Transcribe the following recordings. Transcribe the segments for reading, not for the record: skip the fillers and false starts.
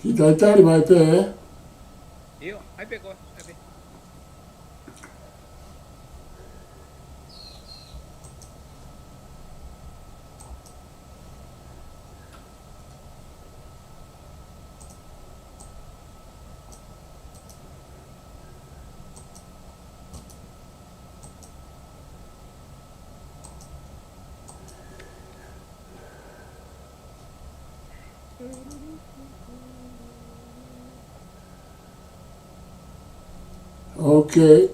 Ki tai tari mai pe e? Io, hai pe ko, hai pe. Okay.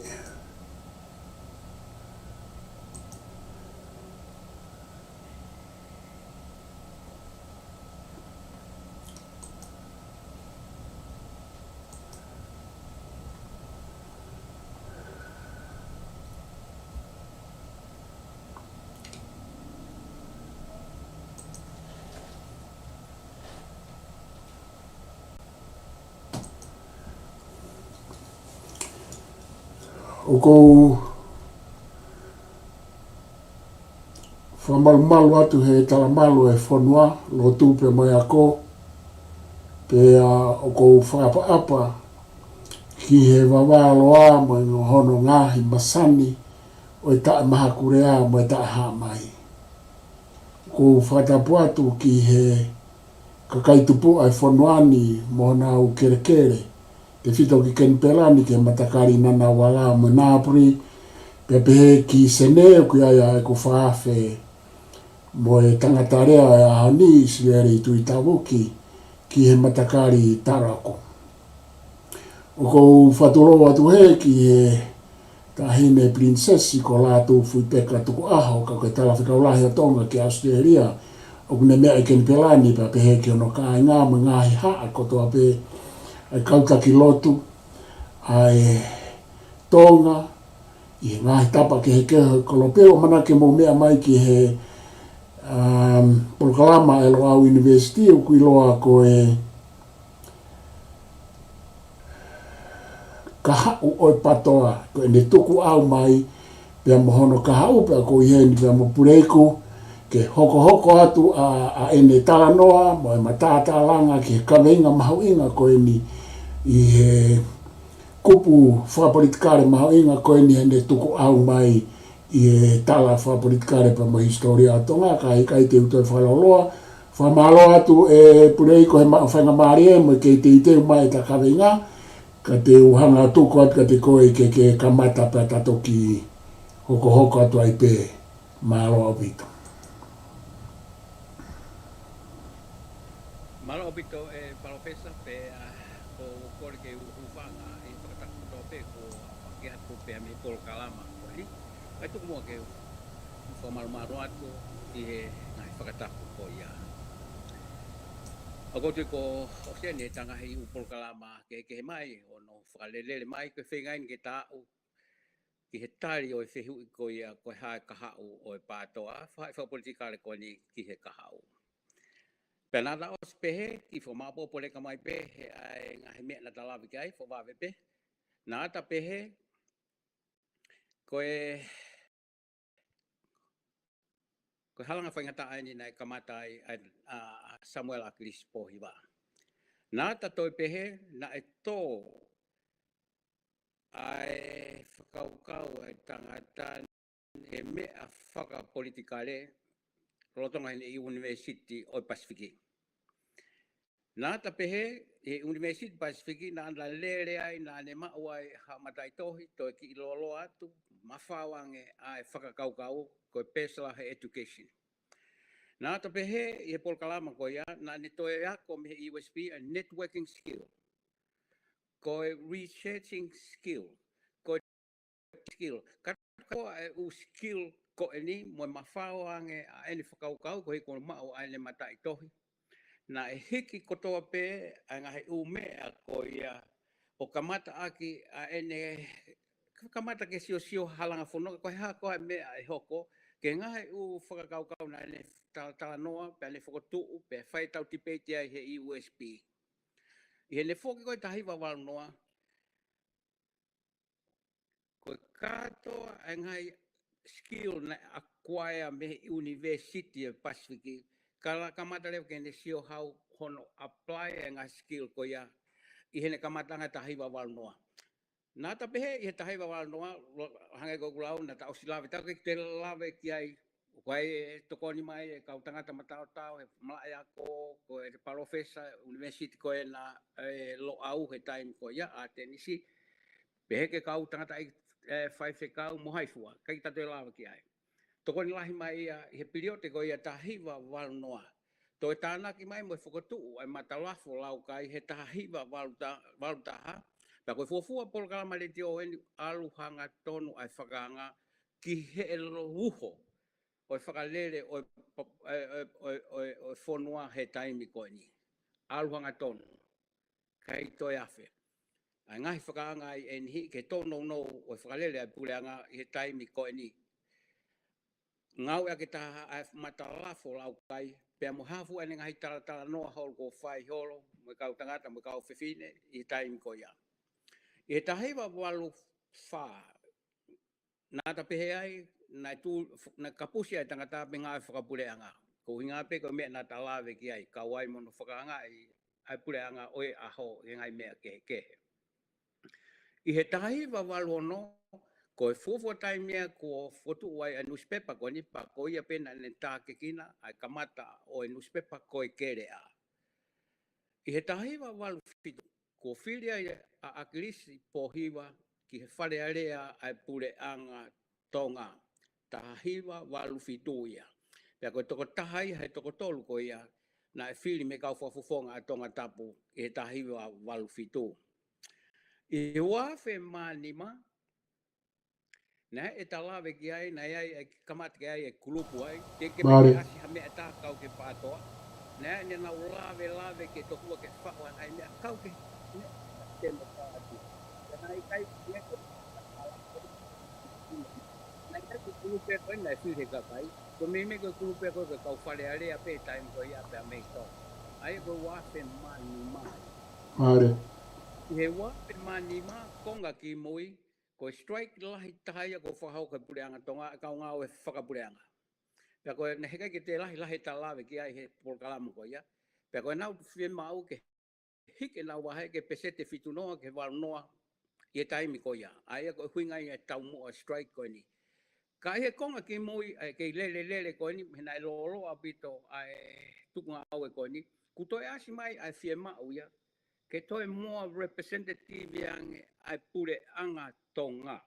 O kou whamalumalu atu he talamalu e whanua lo tūpe mai a ko pe o kou whakaapa ki he wawalo a mo i hono ngahi masani o e tae maha kure a mo e tae haa mai. Kou whatapu atu ki he kakaitupu ai whanuani mo na u kere kere te whito ki ken pelani ke matakari nana wala mo Napoli pe pehe ki Senee ki aia e ko whaafe mo e tangata rea e ahani Isileli tui tawoki ki he matakari tarako. O kou whaturo atu he ki he tahine prinsesi ko lātou fui peka tuku aho ka koe tala whikaulahi a tonga ki Australia o kune mea i ken pelani pa pehe ki ono ka ngā mo ngahi haa kotoa pe ai kautaki lotu ai tonga i ngahi tapa ke he keho kolopeo mana ke mo mea mai ki he Polokalama University o kui loa ko e Kaha'u o patoa ko e ne tuku au mai pia mohono Kaha'u pia ko i heni pia mo Puleiku ke hoko atu a ene tala noa mo e matata langa ki he kaweinga mahu inga ko e ni i he kupu whapolitikare mahu inga ko e ni hene tuku au mai i he tala whapolitikare pa mo historia atonga ka i kai te uto e whaloloa whamalo atu e Puleiku he whainga maari e mo ke te iteu mai ta kaweinga ka te uhanga tuku atu ka te koe ke kamata pa tato ki hoko atu ai pe MALO opito. Malo obito e palofesa pe ko kore ke ufanga i whakataku kotoa pe ko ke atu pe me Polokalama ko ni. Kai tuku mua ke whamarumaru atu i he ngai whakataku ko ia. A kote ko o Senee tanga hei u Polokalama ke he mai o no whakalelele mai ke whengain ke tāu ki he tari o e whehu i ko ia ko hae Kaha'u o e PTOA whae whapolitikare ko ni ki he Kaha'u. Penada o spehe ki fo mapo pole ka mai pe he ai nga he mea na talawi kai fo va pe na ta pehe ko halanga fa ngata ai ni na kamata ai Samuel Akris po hiwa na ta to pehe na e to ai kau ai tangata e mea whaka politikare rotonga i University o Pasifiki. Nā ta pehe, e University Pasifiki nā la lere ai nā ne mauai ha matai tohi to ki lolo atu mawhawange ai whakakaukau ko pesala he education. Nā ta pehe, e Polokalama ko ia, nā ne toi ako me he USB a networking skill, ko researching skill, ko skill. Kako ai u skill ko ni mo mawhawange a ene whakaukau ko he ko mau ai ne matai tohi. Na e hiki kotoa pe a ngahe umea ko ia o kamata aki a ene kamata ke sio halanga fono ko ha ko mea e hoko ke ngahe u whakakaukau na ene tala noa pe ane whakotu pe whai tau tipeti ai he USB. I he ne whoki koe tahi wawaru noa ko katoa a ngai skill na acquire me University of Pacific kala kamata leo ke ne sio hau hono apply nga skill ko ia I hene kamatanga tahiwa walnoa. Nā ta pehe I he tahiwa walnoa hangai ko kulau na ta osilawe tau ke te lawe ki ai Koe tokoni mai e kau tangata matao tau he malai ako ko e profesa university ko e na lo au he time ko ia a tenisi pehe ke kau tangata I 5 kau mohaifua kai ta te lawa ki ai tokoni lahi mai ia he periote ko ia tahiwa walnoa to e tāna ki mai mo e whakatu ai matalafo lau kai he tahiwa waluta ha pa koe fuafua Polokalama Mitiafaifio aluhanga tonu ai whakanga ki he lo uho o whakalele o whonua he taimi koe ni. Aluhanga tonu. Kai toi awhe. Ai ngahi whakaanga I enhi ke tono no o whakalele ai puleanga he taimi koe ni. Ngau ea ke taha ai matalafo lau kai. Pea mo hafu ane ngahi talatala noa holo ko whai holo. Mo kau tangata mo kau whiwhine I he taimi koe ia. I he tahiwa walu whaa. Nā ta pehe ai, na kapusi ai tangata pe ngā whakapureanga. Ko hinga pe ko mea nā ta lawe ki ai, ka wai mono whakaanga ai pureanga oe aho e ngai mea kehe. I he tahiwa walu ko e fuafua tai mea ko fotu wai a newspaper ko ni pa ko ia pena ne tā ke kina, ai kamata o e newspaper ko e kere a. I he tahiwa walu fitu, ko whiria a akilisi po hiwa, ki he whare area ai pureanga tonga. Tahiwa walu fitu ia. Pea koe toko tahai hai toko tolu ko ia, na e whiri me kau whafufonga a tonga tapu, I he tahiwa walu fitu. I wafe manima, na e talawe ki ai, na ai kamata ki ai e kulupu ai, te ke me asi ha mea tā kau ke pātoa, na e nau lawe ke tokua ke whakwa ai mea kau ke te me pātu. Na I kai mea ko na I kai kulupe koe na e whiri kakai, ko me ko kulupe koe ke kau whare area pe time ko ia pe a mei tau. Ai ko wafe manima. Mare. He wape manima konga ki mui, ko strike lahi tahaya ko whahau ka pureanga tonga, kau ngau e whakapureanga. Pea koe ne hekai ke te lahi talawe ki ai he Polokalama ko ia. Pea koe nau whie mau ke hike nau wahai ke pesete fitu noa ke walu noa I e taimi ko ia. Ai ko huingai e tau mua strike ko ni. Ka he konga ki mui ke lele ko ni, hena e lolo apito ai tukunga au e ko ni. Kutoe asi mai ai whie mau ia. Ke toi mua representative ange ai pureanga tonga.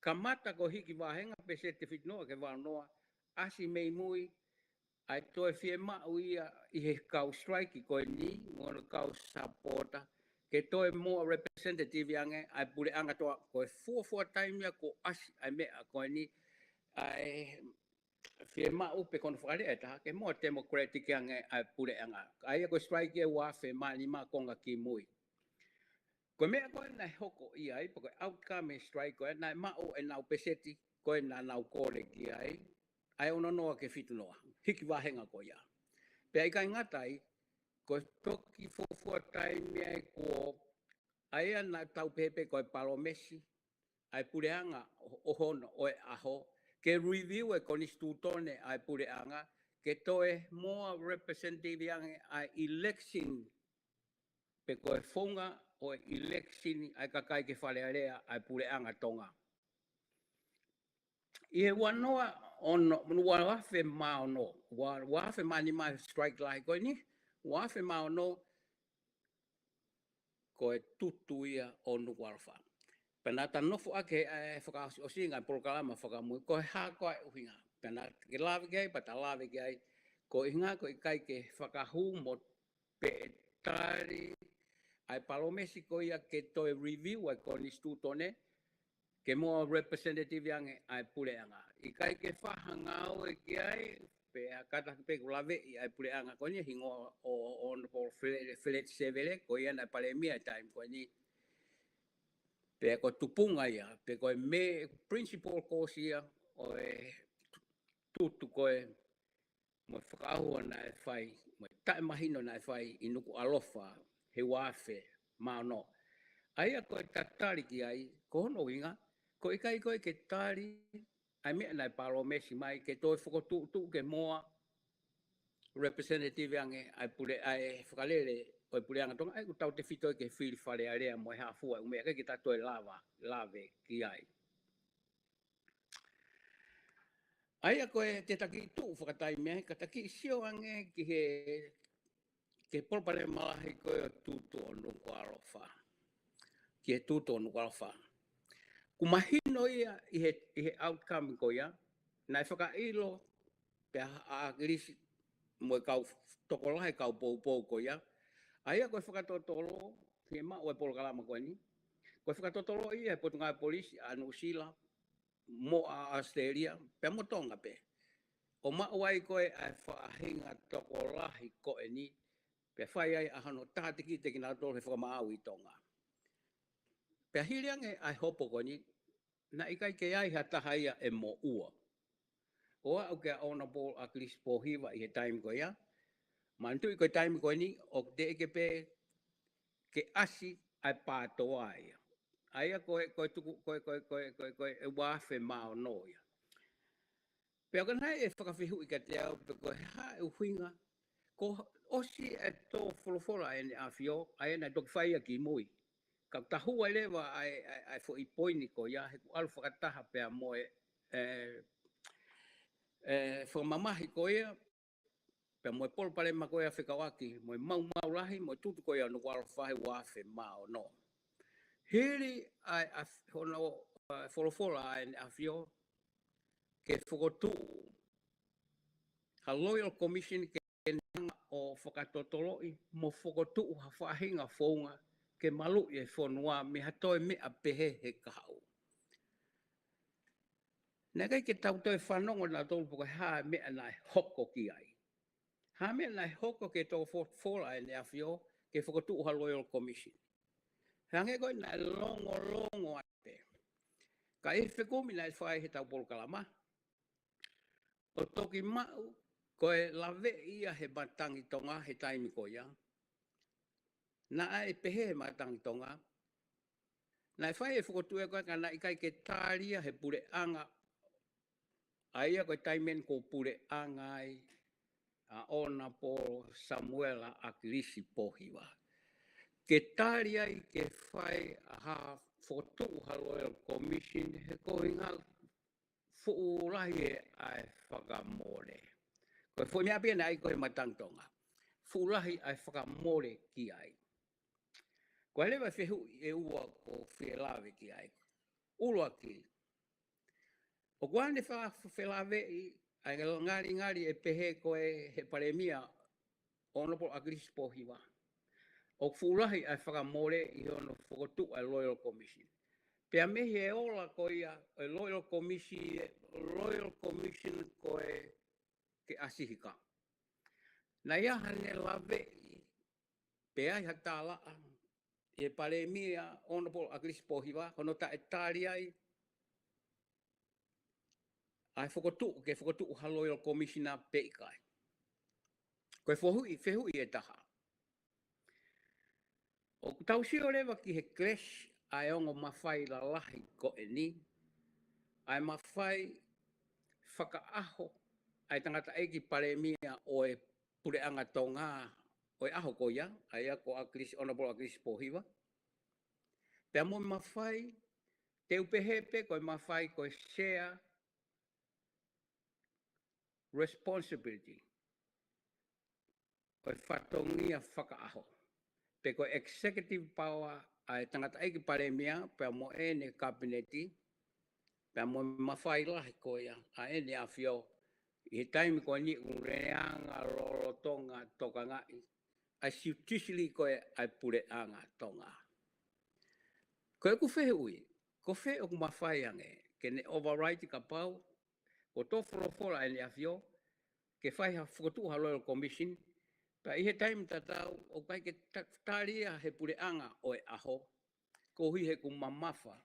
Kamata ko hiki wahenga pesete fitu noa ke walu noa, asi mei mui ai toi whie mau ia I he kau strike ko ni, ngono kau supporter, ke toi mua representative ange ai pureanga toa, ko e fuafua taimia ko asi ai mea ko ni, ai whie mau pe kono whakare e taha, ke mua democratic ange ai pureanga. Ai ko strike e wafe malima konga ki mui. Ko mea koe na hoko I ai, pa koe outcome e strike koe, na mao e nau peseti, koe na nau kore ki ai, ai ono noa ke fitu noa, hiki wahenga ko ia. Pea I kai ngatai, ko toki fufua tai mea I ko, ai ana tau pepe koe palomesi, ai pureanga o hono oe aho, ke review e koni stutone ai pureanga, ke toe moa representative ai election, pe koe fonga o election ai kakai ke whalearea ai pureanga tonga. I he wanoa ono, wafe mao no, wafe mani mai strike lai koe ni, wafe mao no, koe tutu ia o nukualwha. Penata nofo ake whakaosi osi ngai Polokalama whakamui, koe hā koe uhinga. Penata ke lawe ki ai, pata lawe ki ai, ko inga ko I kai ke whakahu mo pe tari, ai palomesi ko ia ke toi review ai koni stutone, ke mua representative ange ai pureanga. I kai ke whahangau e ki ai, pe a kata pe kulawe I ai pureanga ko ni hingo o Filet Sevele, ko ia na palemia time ko ni, pe ko tupunga ia, pe ko me principal course ia, o e tutu koe, mo whakaahua na e whai, mo tae mahino na e whai I nuku alofa, he wafe, mao no. Aia koe tatari ki ai, ko hono inga, ko ikai koe ke tari, ai mea nai palomesi mai, ke toi whakotutu ke moa, representative ange ai pule ai whakalele o Puleianga tonga ai kutau te whito ke whiri whare area mo he hafua umea ke ta toi lave ki ai. Ai a koe te taki tu whakatai mea ka taki sio ange ki ke polpare malahi koe o tutu o nuku arofa. Ki he tutu o nuku arofa. Kumahino ia i he outcome ko ia, nai whakailo pe a grisi mo kau tokolahe kau pou ko ia. Aia koe whakatotolo, he ma o e Polokalama koe ni, koe whakatotolo ia e potungai polisi a New Zealand, mo a Australia, pe mo tonga pe. O ma wai koe ai whaahinga tokolahi koe ni, pe whai ai ahano tātiki te kina tolo he whakamau i tonga. Pe hiriange ai hopo koe ni, na ikai ke ai hataha ia e mo ua. Oa au ke honorable a Chris Pohiwa i he time koe ia, mantu i koe time koe ni, o te eke pe ke asi ai PTOA ia. Aia koe e wafe mao no ia. Pea kanai e whakawhihu i ka te au, pe koe ha e uwhinga, ko osi e tō wholowhola e ne awhio, aia nei toki whaia ki mui. Ka tahua lewa ai fo i poini ko ia, he ku alu whakataha pea moe whamamahi ko ia, pea moe polpare ma ko ia whikawaki, moe mau lahi, moe tutu ko ia no wala whahe wafe mao no. Hiri ai hono wholowhola ai ne awhio, ke whakotu, ha Loyal Commission ke nanga o whakatotoloi, mo whakotu ha whahinga whaunga, ke malu e whanua me hatoe mea pehe he Kaha'u. Nā kai ke tau toi whanongo nā tolu puka haa mea nai hoko ki ai. Haa mea nai hoko ke tō whora e ne awhio, ke whakotu ha Loyal Commission. Hange koe nai longo ate. Ka e whekumi nai whae he tau Polokalama. O toki mau, koe lawe ia he matangi tonga he taimi ko ia. Nā ai pehe he matangi tonga. Nai whae e whakotu e koe ka nai kai ke tāria he Puleianga. Aia koe taimen ko Puleianga ai a ona po Samuela a Kirisi Pohiwa. Ke tāria i ke whae a whakotu ha Royal Commission he kohinga fuulahi e ai whakamore. Koe fo mea pia nai koe matangtonga. Fuulahi ai whakamore ki ai. Koe lewa whehu e ua ko whelawe ki ai. Ulua ki. O kuane whelawe i ai ngari e pehe koe he paremia Honorable Agris Pohiwa. O fuulahi ai whakamore i hono whakotu ai Royal Commission. Pea mehi e ola koia e Royal Commission koe ke asihika. Na iaha ne lawe i pea i hatalaa e paremia Honorable Agris Pohiwa hono ta e tāri ai ai ke whakotu ha Royal Commissioner peikai. Koe whehui e taha. O tau sio rewa ki he crash ai ongo mawhai la lahi ko e ni. Ai mawhai whakaaho ai tangata eki paremia o e Puleianga tonga o e aho ko ia, ai ako Honorable Agris Pohiwa. Pea mo mawhai, te upehepe koe mawhai koe share responsibility. Koe whatongia whakaaho. Pe koe executive power ai tangata eki paremia, pea mo ene kabineti, pea mo mawhai lahi koe ia, a ene awhio. I he taimi koe ni ureanga rorotonga toka ngai. Ai siutisili koe ai Puleianga tonga. Koe ku whehui, ko whe o ku mawhai ange, ke ne override ka pau, ko tō whorofora e ne awhio, ke whai ha whakotu ha Royal Commission, pa i he taimi tatau, o kai ke tāria he Puleianga o e aho, ko hui he ku mamafa,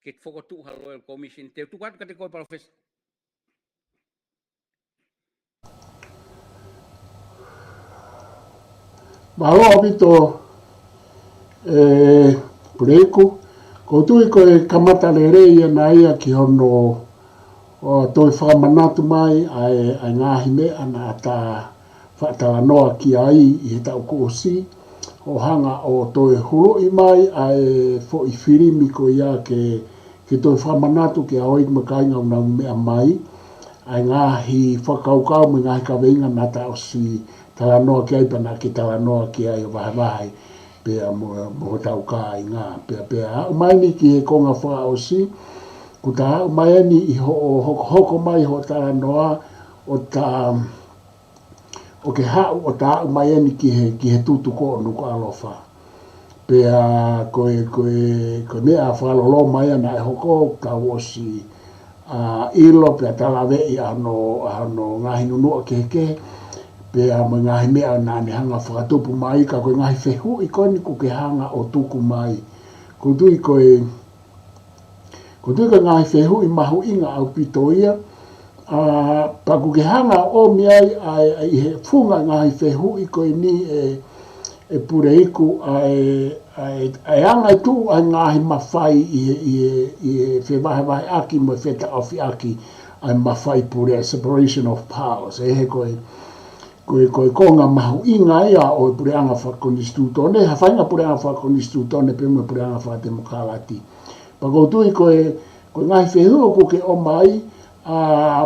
ke whakotu ha Royal Commission, te tukatu ka te koe professor. MALO apito Puleiku, ko tui koe kamata le rei na ia ki hono o toi whamanatu mai ai ngahi me ana ata whatalanoa ki ai I he tau koosi o hanga o toi hurui mai ai fo I whirimi ko ia ke toi whamanatu ke aoi makainga una mea mai ai ngahi whakaukau me ngahi kaweinga nata o si talanoa ki ai pana ki talanoa ki ai o wahawahai pea mo tau ka ai ngā pea umaini ki he konga wha o si ku ta umaini I hoko mai ho talanoa o ke hau o ta umaini ki he tutu ko nuku alofa pea koe mea whalolo mai ana e hoko ka wosi ilo pea talawe I ano ngahi nunua keke pea mo ngahi mea na ne hanga whakatupu mai ka koe ngahi whehu I koe ni ku ke hanga o tuku mai kutui koe ngahi whehu I mahu inga au PTOA pa ku ke hanga o miai ai he funga ngahi whehu I koe ni e Puleiku ai anga tu ai ngahi mawhai I whewahewahe aki mo wheta ofi aki ai mawhai pure separation of powers he koe konga mahu inga ia o pure anga whakonistu tone hawhainga pure anga whakonistu tone pe mo pure anga whatemokalati pa koutui koe ngahi whehu ko ke o mai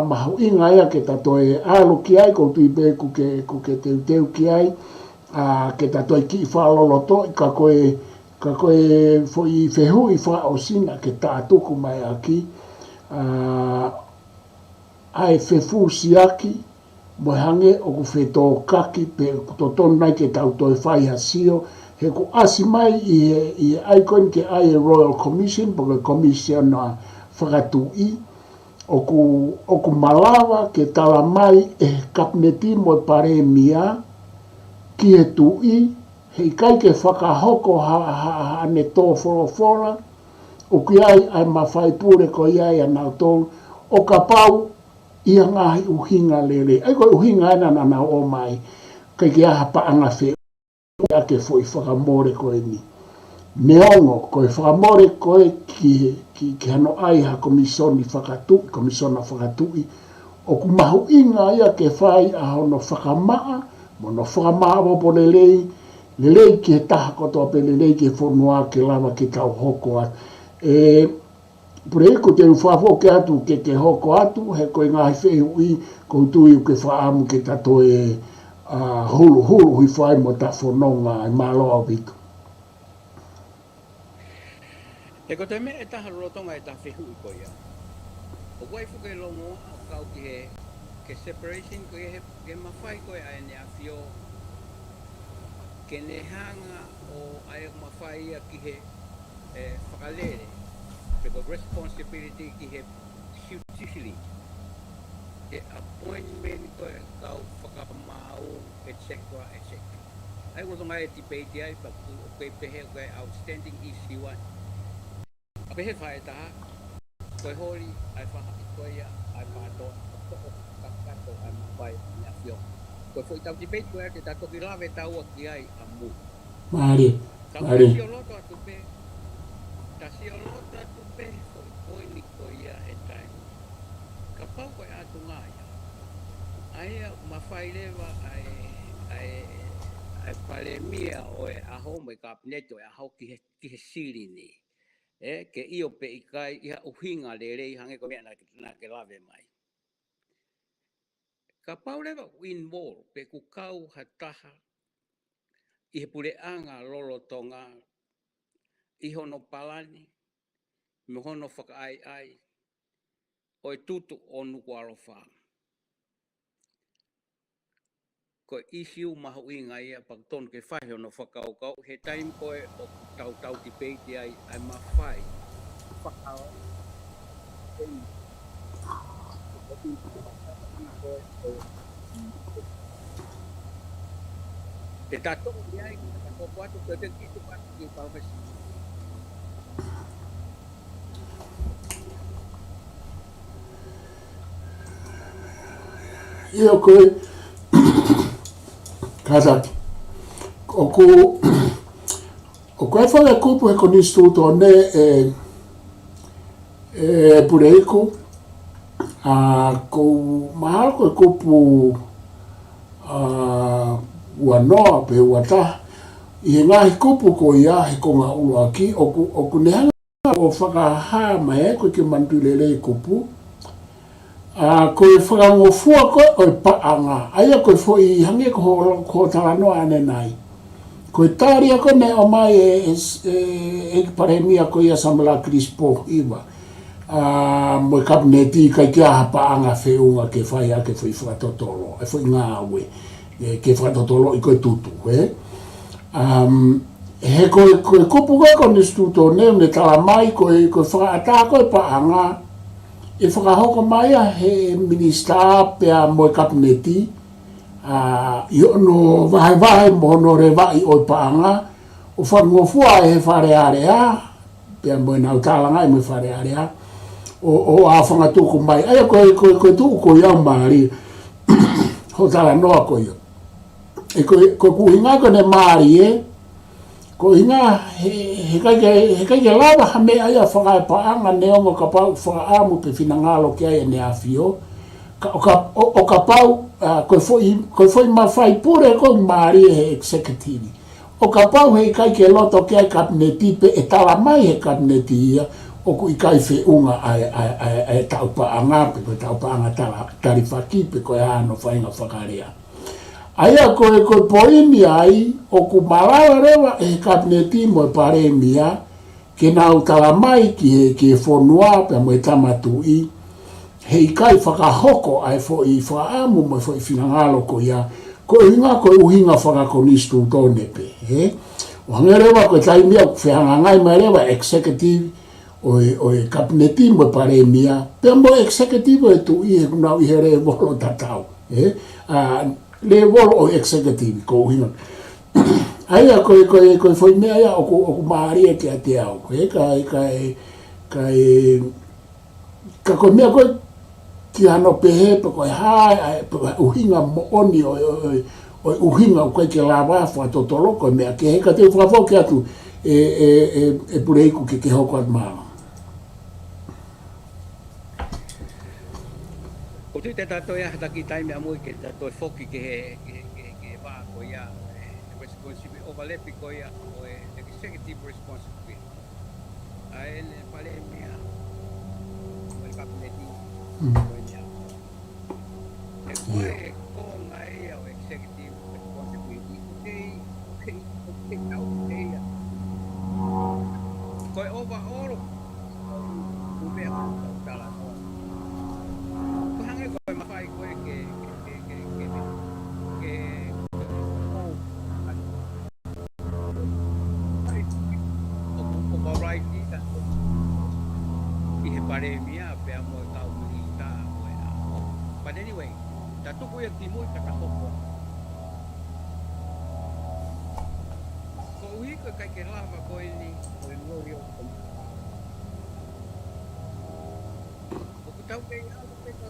mahu inga ia ke tatoe alo ki ai koutui pe ku ke teu ki ai ke tatoi ki whaloloto ka koe fo I whehu I wha o sina ke tātuku mai aki ai whefu siaki mo hange o ku whetō kaki pe to tonu nai ke tau toi whai hasio he ku asi mai I ai koin ke ai Royal Commission po ke commission na whakatui o ku malawa ke tala mai kabineti mo pare mia ki he tui, hei kai ke whakahoko ha ne tō whorofora, o ki ai mawhai pure ko iai anau tō, o ka pau ia ngahi uhinga lele. Ai koe uhinga ena na o mai, kai ki aha paanga whe, ia ke fwoi whakamore koe ni. Neongo, koe whakamore koe ki hano ai ha komisoni whakatui, komisona whakatui, o ku mahu inga ia ke whai a hono whakamaa, mono whakamaa wapo lelei ki he taha kotoa pe lelei ki he whonua ke lava ki tau hoko atu. Puleiku te uwhafo ke atu ke hoko atu, he koe ngahi whehui koutui ke whaamu ke tato hulu hui whai mo ta whanonga I MALO au bitu. E ko te me e taha rotonga e ta whehui ko ia. O wai whuke longo au kau ki ke separation ko ke mawhai ko e aene a whio ke ne hanga o ai mawhai ia ki he whakalere pe ko responsibility ki he hugely ke appointment ko e kau whakamau etc. Ai rotonga e tipeiti ai pa koe pehe koe outstanding issue ai pehe whae taha koe hori ai whaha I koe ia ai pātoa kakato ai mawhai ia whio koe fwoi tau tipei koe te tato ki lawe taua ki ai a mu. Mari. Tasi o loto atu pe. Tasi o loto atu pe. Koe ni koe ia e tai. Ka pau koe atu ngāia. Aia mawhai lewa ai pale mia o e aho me ka apneto e aho ki he siri ni. Ke io pe I kai iha uhinga lelei hange ko mea na ke lawe mai. Ka paulewa involve pe ku kau hataha I he puleanga lolotonga I hono palani me hono whaka ai o tutu o nuku alofa. Ko isiu mahu inga ia pak ton ke whahe ono whakaukau he time koe o tau ti peiti ai mawhai whakao Te tato ni ai ko puatu ko te kitu patu ki palmesi. Ia koe kasaki. O koe whanga kupu he konistu tōne Puleiku Ko mahal ko kupu ua noa pe ua ta. I ngahi kupu ko ia he ko ngā ulu aki. Oku nehanga o whakaha mai ko ke mantulele kupu. Ko e whakangofua ko o e paanga. Aia ko e fo i hange ko tala noa ane nai. Ko e tāria ko ne o mai e paremia ko ia samala Crispo iwa. Mo e kabineti kai kia hapaanga whiunga ke whai ake whi whakatotolo. E whi ngā aue. Ke whakatotolo i koe tutu. He koe kupu koe ko ni stuto neu ne tala mai koe whakaata koe paanga. E whakahoko mai a he minista pia mo e kabineti. Io no vai mo no re vai o paanga. O whangofua e whare area. Pia mo e nau tālanga e mo e whare area. O a whangatuku mai. Aia koe tuku ko iau maari. Ho tala noa ko iau. E koe kuhinga ko ne maari e. Ko hinga he kai lava hame aia whangai paanga neongo ka pau whakaamu pe whinangalo ki aia ne awhio. O ka pau koe foi mawhai pure ko maari he executive. O ka pau he kai ke loto ki ai kabineti pe e tala mai he kabineti ia. O ku i kai whiunga ai taupaanga pe taupaanga tarifaki pe koe hano whainga whakarea. Aia koe poimi ai o ku malala rewa e kabineti mo e paremia ke nau tala mai ki he whonua pe mo e tamatu i hei kai whakahoko ai fo i whaamu mo fo i whinangalo ko ia ko hinga ko uhinga whakakonistu tone pe o hange rewa ko taimia whianga ngai mai rewa executive o e kabineti mo e paremia pe mo executive e tu i he kunau i here volo tatau le volo o executive ko hinga aia ko foi mea ia o ku maari ke ate au ka ko mea ko ki ano pehe pe ko hai uhinga mo oni o uhinga ko ke lava fa totolo ko mea ke ka te fa ke atu e Puleiku ke hoko at MALO. O te tato ia taki taime amui ke tato e foki ke wā ko ia responsibility overlapping ko ia o executive responsibility. Ai le pale mea o le kabineti ko ia. E koe ko ngai o executive responsibility okay tau ia. Koe overall o mea o tala noa. Koe mawhai koe ke o variety i he paremia pe amo e kau minista but anyway ta tuku ia timui kata hoko ko uhi koe kai ke lava koe ni koe ngori o ku tau kei au pe ka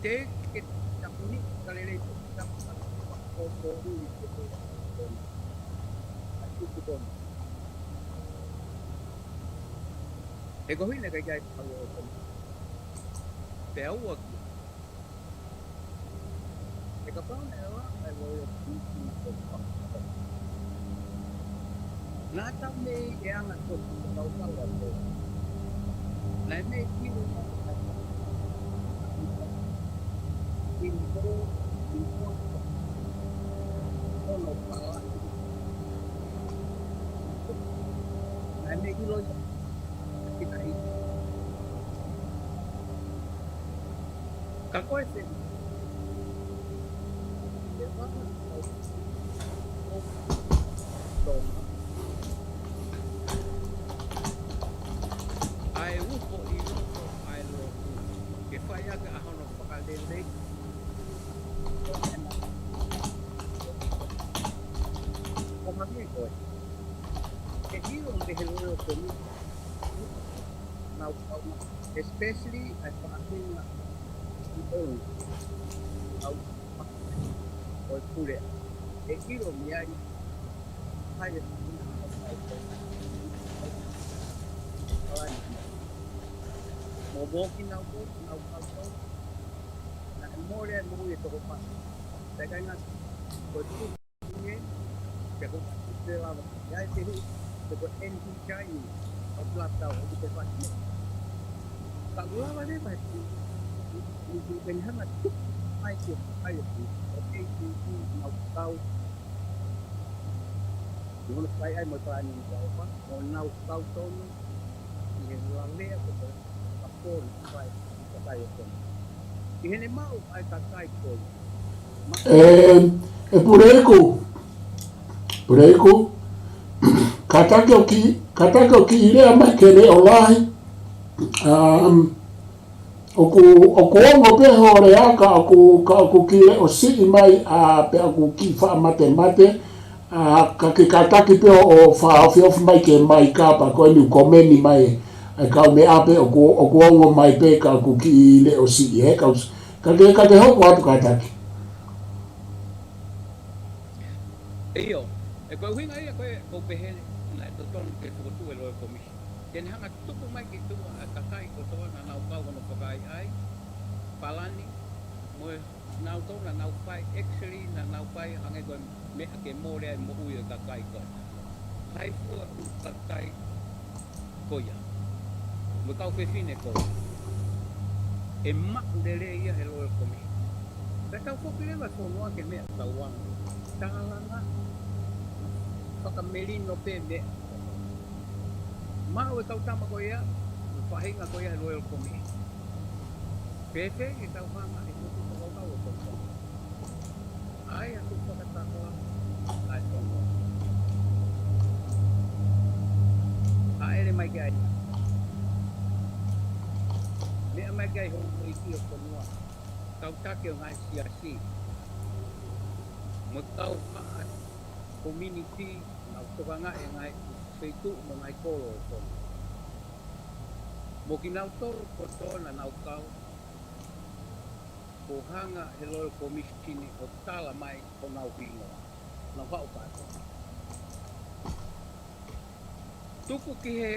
te ke tapuni kalele e ko hina kai kai pe au e ka pa na ai wo na ta me e anga to tau tau na me ki kako ese ai upo i upo ai lo ke faya ka hono pakalele o mami ko e digo de hello ko now especially at pakin o pure e digo mi ai hai moki na ko na ko na more mo ito ko pa teka nga ko tu ni ke ko te la ya te hu te ko NT Chinese o plata o te pa ka ula ne ba ni ben hanga tu ai ke ai tu o te na tau yo no pai ai mo pa ni pa o na tau tonu ni la le ko pa por pai ka pai ko ihene mau ai ka kai ko Puleiku, katake o ki irea mai ke re o lahi, o ongo pe hore aka o ki re o si mai a pe o ki wha mate mate, ka ke katake pe o wha awhiofu mai ke mai ka pa koe ni komeni mai, ka me ape o ongo mai pe ka ki re o si e, ka ke hoko atu katake. Iyo, e koe winga ia koe pehele na to ton ke futu e loe komisi. Ken hanga tuku mai ki tu a kakai ko to na nau kau no pakai ai. Palani mo nau to na nau pai actually na nau pai hanga koe me ke more ai mo ui kakai ko. Hai fu u kakai ko ia. Mo kau pe fine ko ia. E ma de le ia he loe komisi. Pe kau foki le va fo no ke me tau wanga. Tanga whakamelino pe mea. Mao e kau tama ko ia, whahinga ko ia loyal komi. Pepe e kau hanga e kutu whakau o kau tama. Ai a tu whakatakoa, ai whanua. A ere mai gai. Mea mai gai hongo i ki o konua. Kau take o ngai siasi. Mo kau haa community, nau tokanga e ngai feitu mo ngai kolo o konua. Mo ki nau toru koto na nau kau, ko hanga he loyal commission o tala mai o nau hingoa. Nau hao kato. Tuku ki he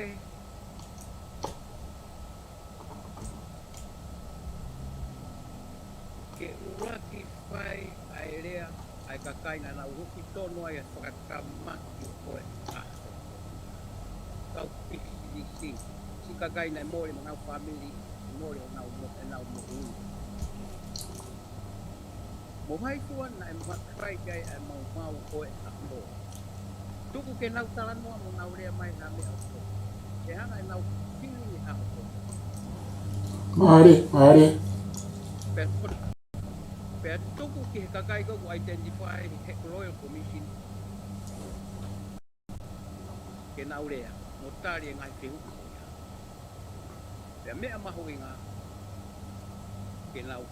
ke uraki whai ai rea ai kakai na nau ruki tono ai a whakatamaki o koe aho. Kau pisi si. Si kakai na mori ma nau family, mori o nau mo ui. Mo hai fua na e makrai gai ai mau koe aho. Tuku ke nau talanoa mo nau rea mai na mea o koe. Ke hanga e nau feeling e aho koe. Mare. Pea tuku ki he kakai ko identify he Royal Commission ke nau rea. Mo tari e ngai whihu ko ia. Pea mea maho i ngā ke nau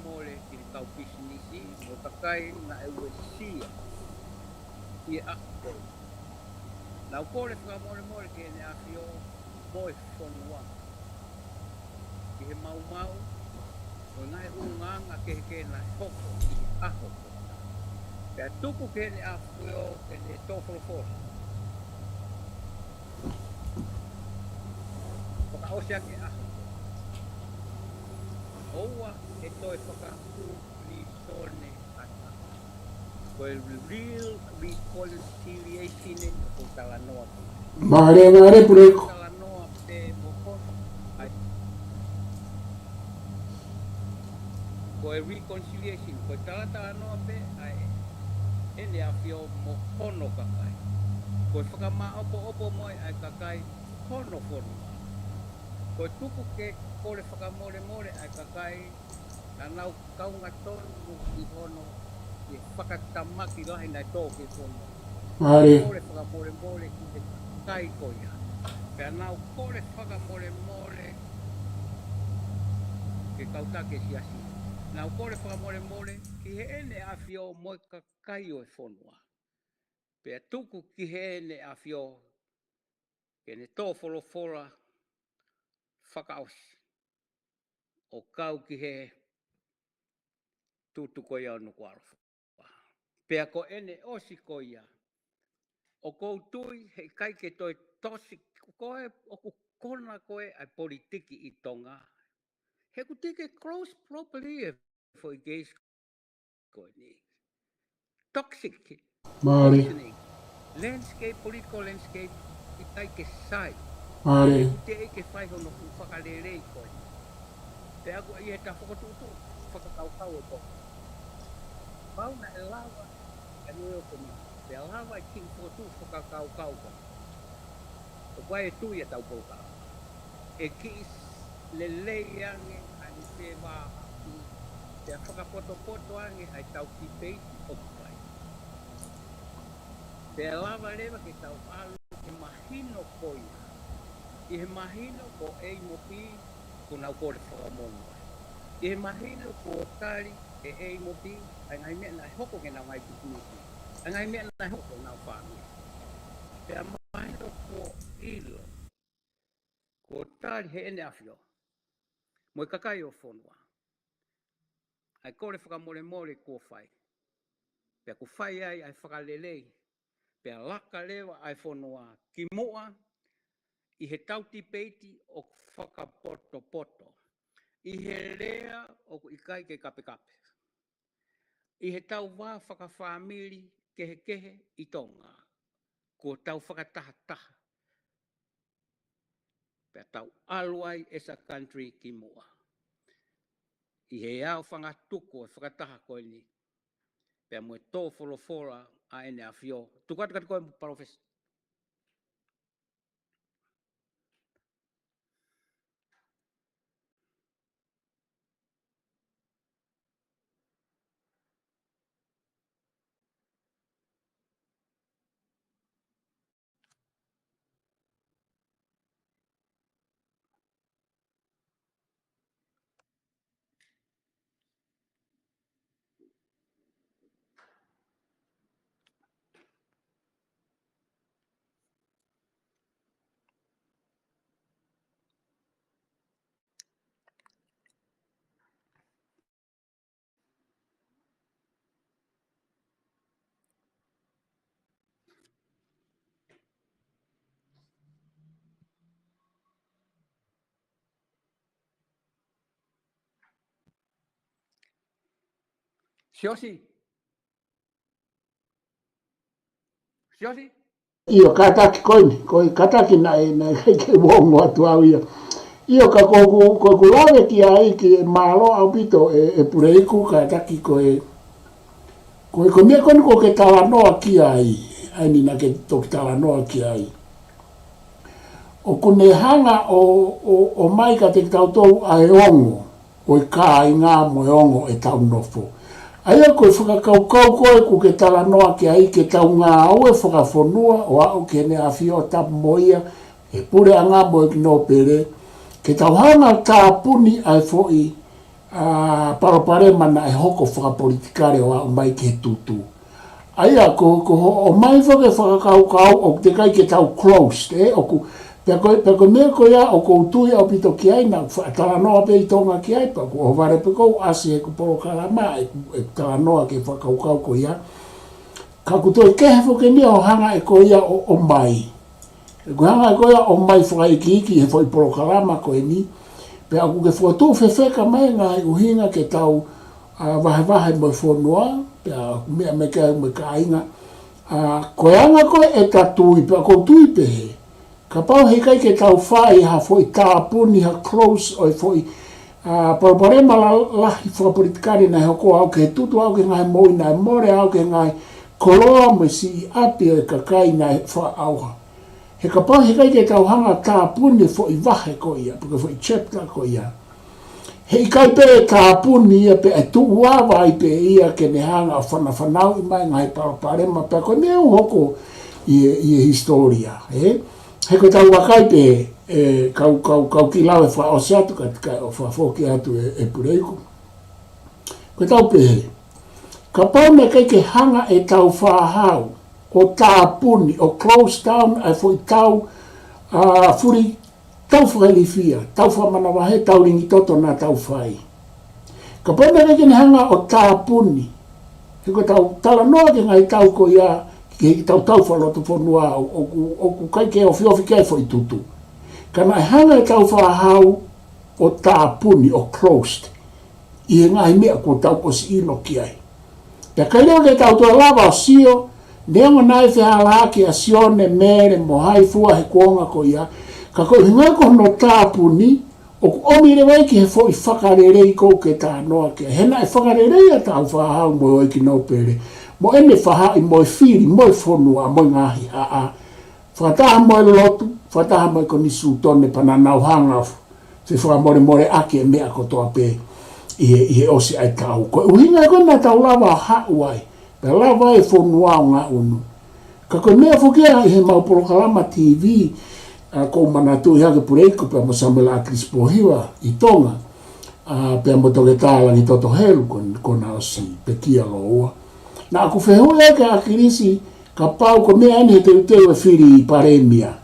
more ki kau pisinisi mo kakai na e ue sia i e ako ko ia. Nau kore whakamore ke ne a whio moe whonua. Ki he mau o ngai unganga ke na hoko i aho ko. Pea tuku ke ne a whio ke ne toforo. Whakaosea ke aho ko. Oua e toi whakahu li sone ata. Koe real reconciliation e no ko talanoa ko. Mare Puleiku. Talanoa pe mohono. Koe reconciliation, koe talanoa pe ai ene a whio mohono kakai. Koe whakama opo moi ai kakai hono whonua. Koe tuku ke kore whakamore ai kakai na nau kaunga tonu i hono i whakatamaki lahi nai tō ke whonua. Mare. Kore whakamore ki te kakai koia. Pea nau kore whakamore ke kautake siasi. Nau kore whakamore ki he ene a whio moi kakai o e whonua. Pea tuku ki he ene a whio ke ne tō wholofora whakaosi. O kau ki he tutu koia o nuku arofa. Pea ko ene osi koia. O kou tui he kai ke toi tosi koe o ku kona koe ai politiki I tonga. He ku tike close properly e for gays koe ni. Toxic poisoning. Landscape, political landscape, I tai ke sai. He ku te ke whai hono ku whakarerei koe ni. Pe aku I he ta whakatutu, whakakaukau e tonga. Pauna e lawa, e noe o koni. Pe lawa I ki whakatu whakakaukau koe. O koe e tui e tau Polokalama. E ki lelei ange ani pe waha I te whakapoto ange ai tau ki peiti o kupai. Pe lava lewa ke tau alu ke mahino koia. I he mahino ko ei mopi ko nau kore whakamonua. I he mahino ko tari e ei mopi ai ngai mea nai hoko ke nau ngai pukunuku. Ai ngai mea nai hoko nau whanui. Pe mahino ko ilo. Ko tari he ene awhio. Moi kakai o whonua. Ai kore whakamore ko whai. Pea ku whai ai whakalelei. Pea laka lewa ai whonua ki moa I he tauti peiti o whakapoto. I he rea o ku ikai ke kape. I he tau wā whakawhamiri kehe I tonga. Ko tau whakataha. Pea tau aluai esa country ki moa. I he au whangatuko e whakataha koe ni. Pea moe tō wholofora a ene a whio. Tukatu koe professor. Siosi. Io kataki koe kataki na ke wongo atu au ia. Io ka ko lawe ki ai ki MALO au pito e Puleiku kataki koe mea koni ko ke talanoa ki ai. Ai ni na ke toki talanoa ki ai. O kune hanga o mai ka te tautou ai ongo. O I kā I ngā mo ongo e tau nofo. Aia koe whakakaukau koe ku ke talanoa ki ai ke tau ngā au e whakawhonua o au ke ne awhio tapu moia e pure a ngā mo e kino pere ke tau hanga tāpuni ai fōi paropare mana e hoko whakapolitikare o au mai ke tutu. Aia ko o mai whakakaukau o te kai ke tau closed o ku Peko mea ko ia o kou tui au pito ki ai na talanoa pe I tonga ki ai pa ko whare pe kou asi e ku Polokalama e talanoa ke whakaukau ko ia. Ka kutoi kehefo ke nia o hanga e ko ia o mai. E ku hanga e ko ia o mai whakaiki he fo I Polokalama ko e ni. Pe aku ke whatu whewheka mai ngā I uhinga ke tau wahe mo whonua. Pe mea me ka inga. Ko anga ko e tatui pe ako tui pe he. Ka pau he kai ke tau whai ha fo I tāpuni ha close o I fo I paraparema lahi whakapolitikari na hoko au ke tutu au ke ngai moi na more au ke ngai koloa me si api o kakai na wha auha. He ka pau he kai ke tau hanga tāpuni fo I wahe ko ia, porque fo I chapter ko ia. He kai pe tāpuni ia pe e tu wawa I pe ia ke ne hanga whanau I mai ngai paraparema pe ko ne hoko I historia. He ko tau wakai pe kau ki lawe wha o seatu ka o wha whoki atu e Puleiku. Ko tau pe he. Ka pau me kai ke hanga e tau whahau o tāpuni o close down ai fo I tau furi tau whakalifia, tau whamanawahe, tau ringi toto na tau whai. Ka pau me kai ke hanga o tāpuni. He ko tau talanoa ke ngai tau ko ia ke tau whaloto whanua o ku kai ke o whiofi kai fo I tutu. Kana hanga tau whahau o tāpuni o closed. I ngai mea ko tau o si ino ki ai. Pea kai leo ke tau tua lava o sio, neonga nai whihala ki a sione mere mo hai fua he kuonga ko ia. Ka koe hinga ko no tāpuni, o ku omi re wai ki he fo I whakarerei kou ke tā noa ke. Hena e whakarerei a tau whahau mo oi ki no pere. Mo ene whahai mo e whiri, mo e whonua, mo e ngahi a a. Whataha mo e lotu, whataha mo e ko nisu tone pana nau hangafu. Se whakamore more ake e mea kotoa pe I he osi ai tau. Ko uhinga e kona tau lava hau ai. Pe lava e whonua o ngā unu. Ka koe mea whukea I he mau Polokalama TV, ko manatu I hake Puleiku pe mo Samuela Akrispohiwa I Tonga. Pe mo toke tālangi toto helu kona osi pe kia loa. Na aku whehu e ka akirisi ka pau ko mea ene he teu e whiri I paremia.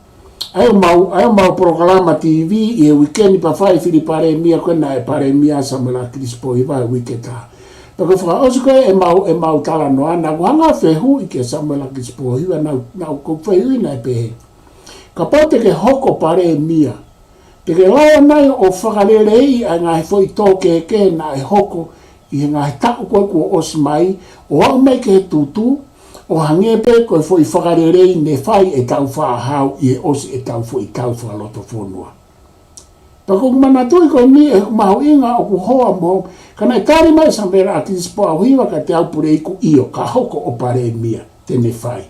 Ai mau Polokalama TV I weekend pa fai whiri paremia kona e paremia Samuela Akrispohiwa e wiketa. Paka whaka osi koe e mau tala noa na kuhanga whehu I ke Samuela Akrispohiwa na ko whehu ina e pehe. Ka pau teke hoko paremia. Teke lawa nai o whakarerei a ngā he fo I tōke ke na e hoko I ngā he taku koe kua osi mai o au mai ke he tutu o hangepe koe fo I whakarerei ne whai e tau whahau I e osi e tau fo I tau whaloto whonua. Pako manatui koe ni e mahu inga o ku hoa mo kana e tari mai Samuela Akrispohiwa ka te au Puleiku io ka hoko o paremia tene whai.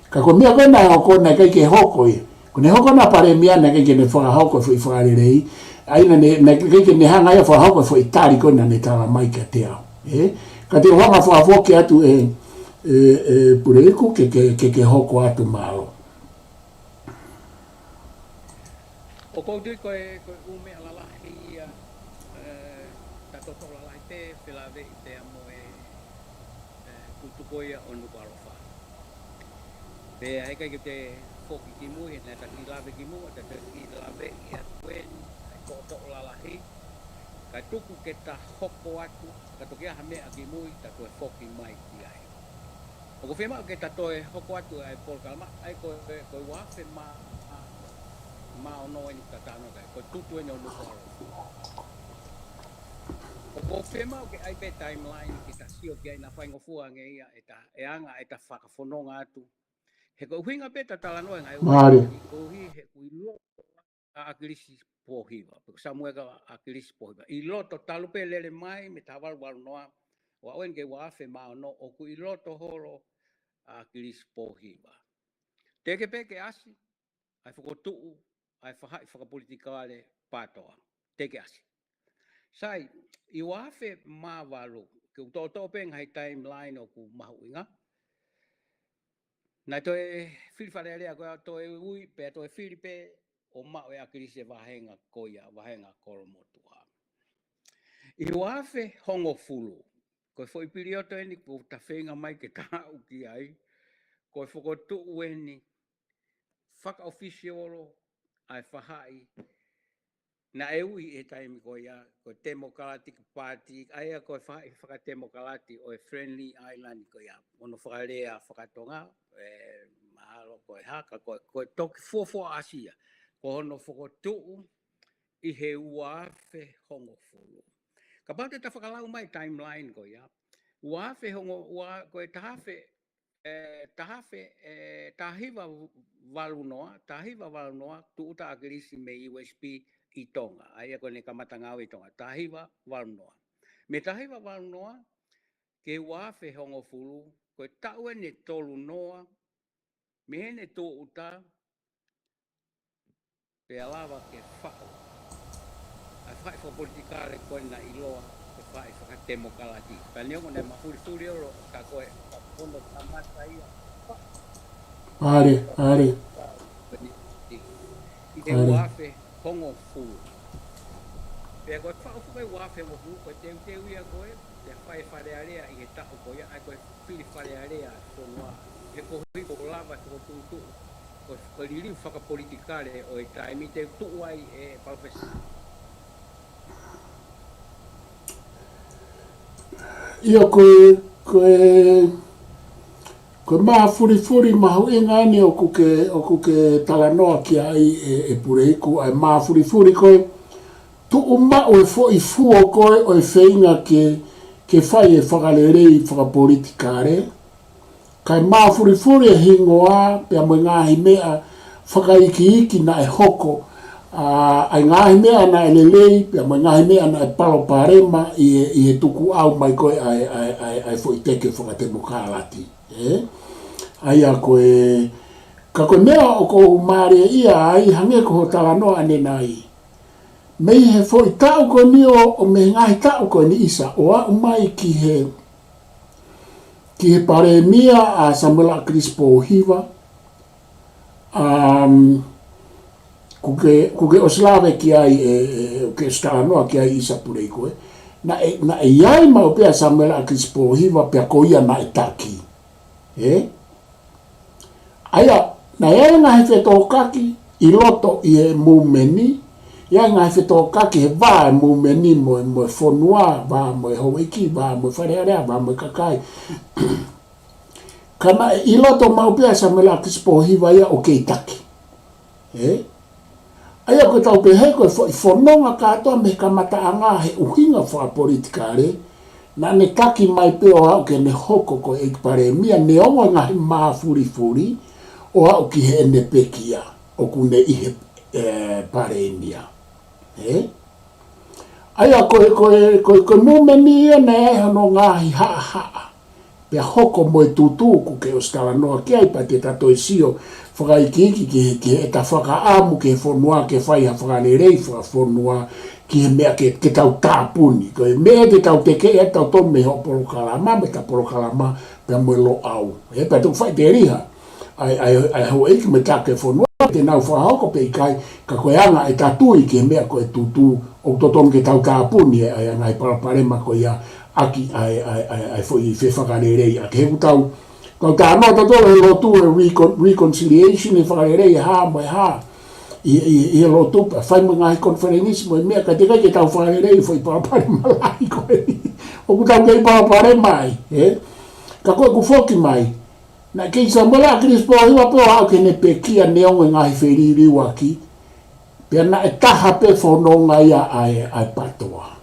Ka ko mea koe na hoko na kai ke hoko ia. Kone hoko na paremia na kai ke ne whahauko fo I whakarerei. Aina ne kai ke ne hanga ia whahauko fo I tari koe na ne tala mai ka te au. Ka te whanga whahafoke atu Puleiku ke hoko atu MALO. O kou tui koe ume alalahi ia, tatoto alalahi te, whilawe I te amo kutukoia o nuku alofa. Pea heka ki te whoki ki mui, nai ta lawe ki mui, ta lawe I a tuen, ai koto alalahi. Ka tuku ke ta hoko atu, ka toki aha mea ki mui, ta toe whoki mai ki ai. O ko whima ke ta toe hoko atu ai Polokalama, ai koe wafe ma ono ni tatano kai ko tutu ni ono ko o fema ke ai pe timeline ki ta sio ki na faingo fua nge ia e anga eta faka fononga atu he ko hinga pe ta tala no ngai ko hi he ku lo a akilisi pohiva ko Samuela Akrispohiwa I loto talu pe lele mai me tawal wal noa wa wen ke wa fe ma no o ku I loto holo Akrispohiwa teke pe ke asi ai foko tu ai whakapolitikale patoa. Teke asi. Sai, I wafe mawalu, ke utoto penga hei timeline o ku mahu inga. Nai toe whiriwharearea koea toe ui, pea toe whiripe o mao e akirise wahenga koia, wahenga kolomotua. I wafe hongo fulu, koe foi pirioto eni ku ta whenga mai ke Kaha'u ki ai, koe whakotu ueni, whaka officiolo, ai whahai, na ui e taimi ko ia, ko Democratic Party, aia ko whaka Democratic o Friendly Island ko ia, ono whakarea whakatonga, mahalo ko e haka, ko toki fuafua Asia, ko ono whakotuu I he uafe hongo fulu. Ka pate ta whakalau mai timeline ko ia, uafe hongo, ko e tahiva walunoa, tuuta akirisi me USB I Tonga, aia ko ne kamatangau I Tonga, tahiva walunoa. Me tahiva walunoa, ke wafe hongo fulu, ko taue ne tolu noa, me hene tuuta, pe alava ke whao. Ai whai whapolitikare koe na iloa, ke whai whakatemokalati. Ka neongo ne mahuri oro, ka koe, ono tamata ia. Are. I te wafe hongo fulu. Pea koe whauwhai wafe hongo fulu, koe te uia koe, te whai wharearea I he taho koe, ai koe whiri wharearea whonua. He kohi ko lava ko tutu, koe liriu whakapolitikare o e taimi te tuuai e palfesa. Ia koe Ko maa furi mahu inga ni o kuke talanoa ki ai e Puleiku ai maa furi koe tu uma o e fo i fuo koe o e feinga ke fai e whakalerei whakapolitikare. Kai maa furi e hingoa pe a ngahi mea whakaiki na e hoko ai ngahi mea na e lelei pe a ngahi mea na e palo parema i e tuku au mai koe ai fo i teke whakatemokalati. Ai a koe ka koe mea o ko maare ia ai hange ko talanoa ane nai. Mei he fo i tau ko ni o me ngahi tau ko ni isa o a umai ki he pare mia a Samuela Crispo Hiva kuke oslave ki ai ke stanoa ki ai isa Puleiku na e iai ma o pea Samuela Crispo Hiva pea ko ia na e taki aya na ia nga he whetō kaki i loto i he mumeni ia nga he whetō kaki he vā e mumeni mo e whonua vā mo e hoiki vā mo e wharearea vā mo e kakai kana i loto maupea Samuela Crispo Hiva ia o kei taki aya ko tau pehe ko i whanonga katoa me kamata anga he uhinga whakapolitikare na ne taki mai peo au ke ne hoko ko e pare mia ne ongo ngahi maa furi o au ki he ene pekia o kune i he pare mia aya ko mumeni ia ne e hono ngahi haa pe hoko mo e tutuku ke o stala noa ki ai pa te tato e sio whakaikiki ki he ta whakaamu ke whonua ke whai ha whakalerei whonua ki he mea ke tau tāpuni ko e mea ke tau teke e tau tome ho Polokalama me ta Polokalama pe mo lo au pa tu whai te riha ai ho eiki me take whonua te nau whahoko pe ikai ka koe anga e tatui ki he mea ko e tutu o totom ke tau tāpuni ai ngai paraparema ko ia aki ai foi fe whakalerei a ke tau kau tā nota tō he lotu e reconciliation e whakalerei ha mo e ha i lotu pa whai mga hi conference mo e mea ka te kai ke tau whakalerei foi parapare malai koe o ku tau kei parapare mai ka koe ku whoki mai na kei Samuela Crispo Hiva peo hao ke ne pekia neongo ngahi wheriri waki pia na e taha pe whanonga ia ai patoa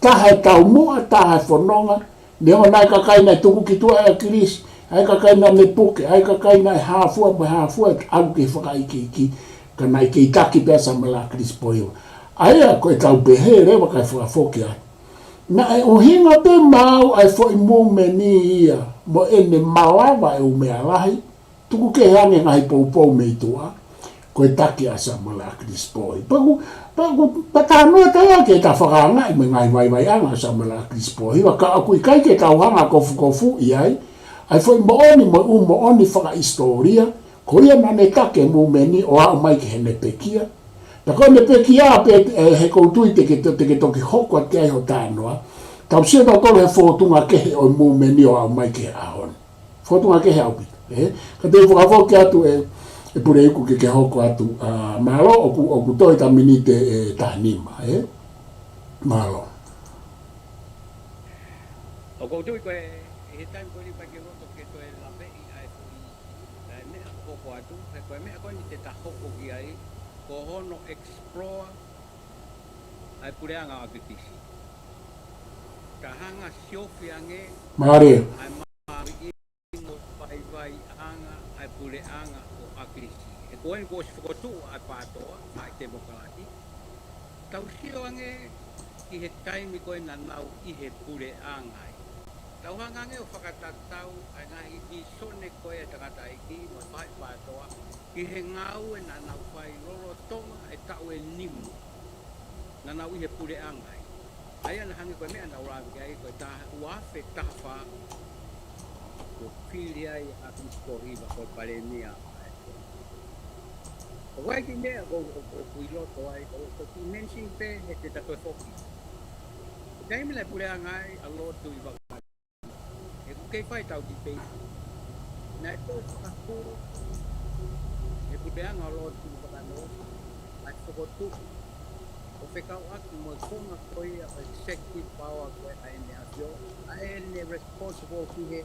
taha e tau mua, taha e whanonga, neonga nai kakai nai tuku ki tua e kiris, ai kakai nai ne puke, ai kakai nai hāfua, au ke whakaiki ki, ka nai ke itaki pia Samuela Crispo Hiva. Ai a koe tau pehe rewa kai whakafoki ai. Na e uhinga pe mau ai fo i mumeni ia, mo ene malawa e umea lahi, tuku ke hange ngai poupou mei tua, koe taki a Samuela Crispo Hiva. Patanoa tawa ke ta whakanga i me ngai vai anga Samuela Crispo Hiva ka aku i kai ke tau hanga kofu iai ai foi mooni whaka historia ko ia na ne take mumeni o au mai ke hene pekia ta ko ne pekia pe he koutui te ke toki hoko at kei ho tānoa tau sia tau tole he whotunga ke he o mumeni o au mai ke ahon whotunga ke he au pita ka te whakafoki atu e Puleiku ke hoko atu MALO o ku toi ta minite tahnima MALO o ko tui koe he time ko ni pa ke roto ke toe la pe i ai ai me hoko atu he koe me ko ni te ta hoko ki ai ko hono explore ai Puleanga a kitisi ka hanga siofi ange Mare ai mari mo vai anga ai Puleanga akrisi. E koe ni kōsi whakotu a pātoa, mai te mokalati. Tau sio ange ki he taimi koe na nau i he Puleanga. Tau hangange o whakatatau, ai ngahi i sone koe e tangata iki, mo mai pātoa, ki he ngau e na nau whai lolo tonga e tau e nimu. Na nau i he Puleanga. Ai ana hangi koe mea na urawi kai, koe taha uafe taha wha, ko whiri ai a Crispo Hiva koe paremia. O wai ki mea o kui loto ai, o ki mention pe he te tato e whoki. O taimi lai Puleanga ai a loto i waka. E ku kei whai tau ki pei. Na e tō whakakūro, e Puleanga a loto i waka no, ai whakotu. O whekau aku mo konga koe a executive power koe a ene asio, a ene responsible ki he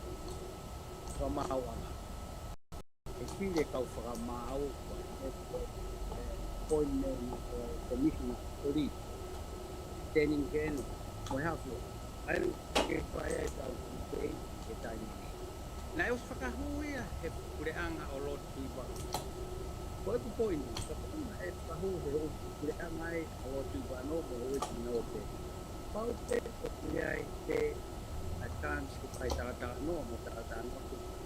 whamauanga. E while kau whakamau, appointment commissioner police, standing keno, mo hafu. Ai ke whae ai kau kei ke taimi ni. Na e os whakahuia he pureanga o lotu i waka. Ko e pupoini, ka puna e whakahu he o pureanga ai o lotu i wano mo hoi ki no pe. Pau pe o pureai te a chance ki pai tata no mo tata no